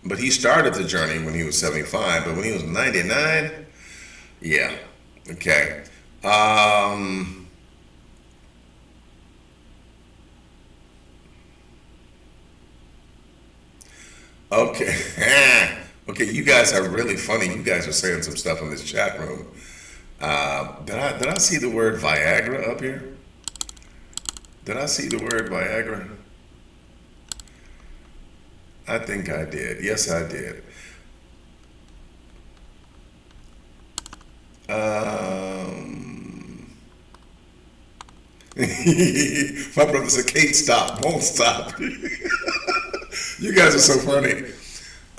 But he started the journey when he was 75, but when he was 99, yeah. Okay. Okay. Okay, you guys are really funny. You guys are saying some stuff in this chat room. Did I see the word Viagra up here? Did I see the word Viagra? I think I did. Yes, I did. My brother said, can't stop, won't stop. You guys are so funny.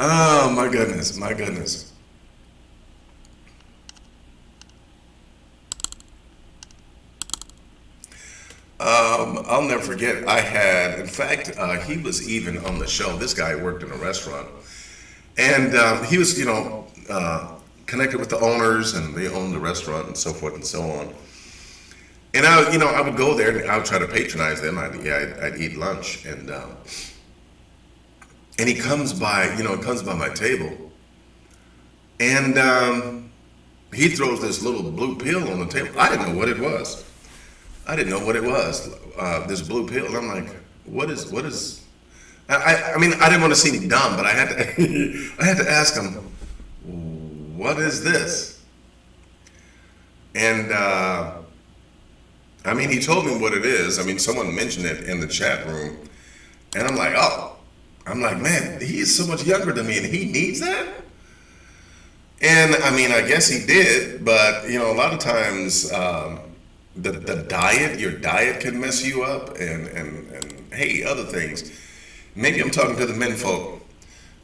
Oh, my goodness, my goodness. I'll never forget, in fact, he was even on the show. This guy worked in a restaurant. And he was, connected with the owners, and they own the restaurant and so forth and so on. And I would go there and I would try to patronize them. I'd eat lunch, and he comes by, my table, and he throws this little blue pill on the table. I didn't know what it was. This blue pill, and I'm like, what is? I mean, I didn't want to seem dumb, but I had to, I had to ask him, what is this? And I mean, he told me what it is. I mean, someone mentioned it in the chat room, and I'm like, man, he's so much younger than me, and he needs that. And I mean, I guess he did, but a lot of times the diet, your diet can mess you up, and hey, other things. Maybe I'm talking to the men folk,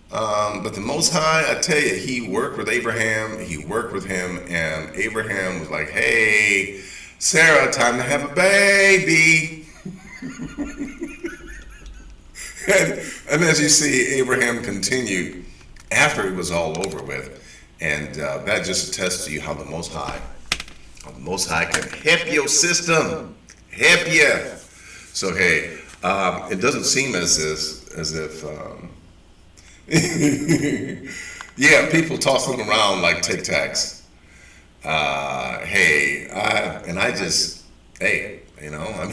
but the Most High, I tell you, he worked with Abraham. He worked with him, and Abraham was like, "Hey, Sarah, time to have a baby." and as you see, Abraham continued after it was all over with. And that just attests to you how the Most High can help your system, help you. So hey, it doesn't seem as if yeah, people toss them around like Tic Tacs. Hey,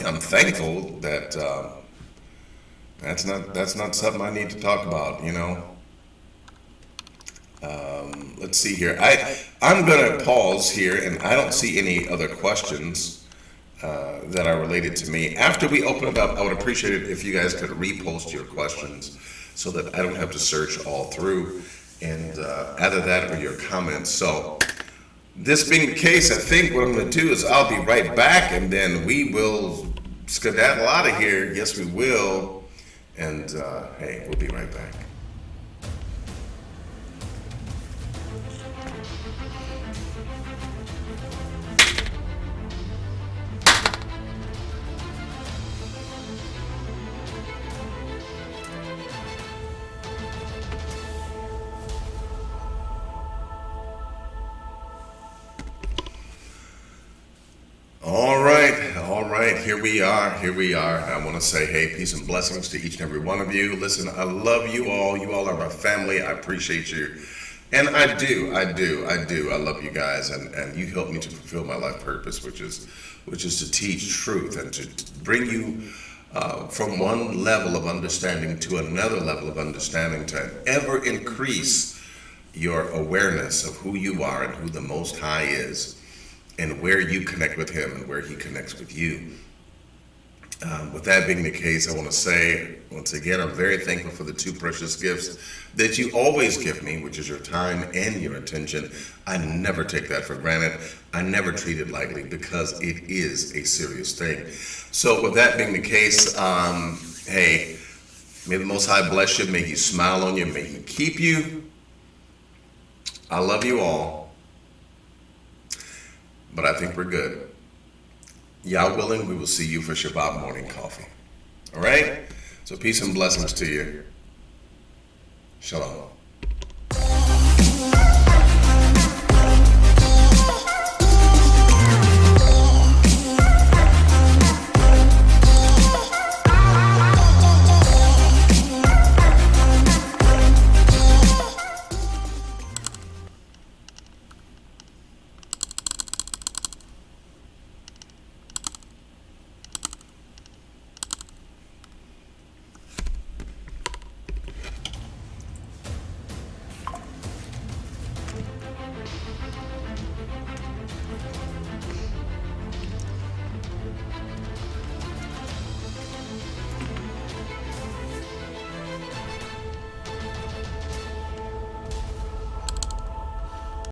I'm thankful that that's not something I need to talk about, Let's see here. I'm going to pause here, and I don't see any other questions that are related to me. After we open it up, I would appreciate it if you guys could repost your questions so that I don't have to search all through, and either that or your comments. So this being the case, I think what I'm going to do is I'll be right back, and then we will skedaddle out of here. Yes, we will. And hey, we'll be right back. All right, here we are. I want to say, hey, peace and blessings to each and every one of you. Listen, I love you all. You all are my family. I appreciate you. And I do. I love you guys, and you help me to fulfill my life purpose, which is to teach truth and to bring you from one level of understanding to another level of understanding, to ever increase your awareness of who you are and who the Most High is, and where you connect with him and where he connects with you. With that being the case, I want to say, once again, I'm very thankful for the two precious gifts that you always give me, which is your time and your attention. I never take that for granted. I never treat it lightly, because it is a serious thing. So with that being the case, hey, may the Most High bless you. May he smile on you. May he keep you. I love you all. But I think we're good. Yah willing, we will see you for Shabbat morning coffee. All right? So peace and blessings to you. Shalom.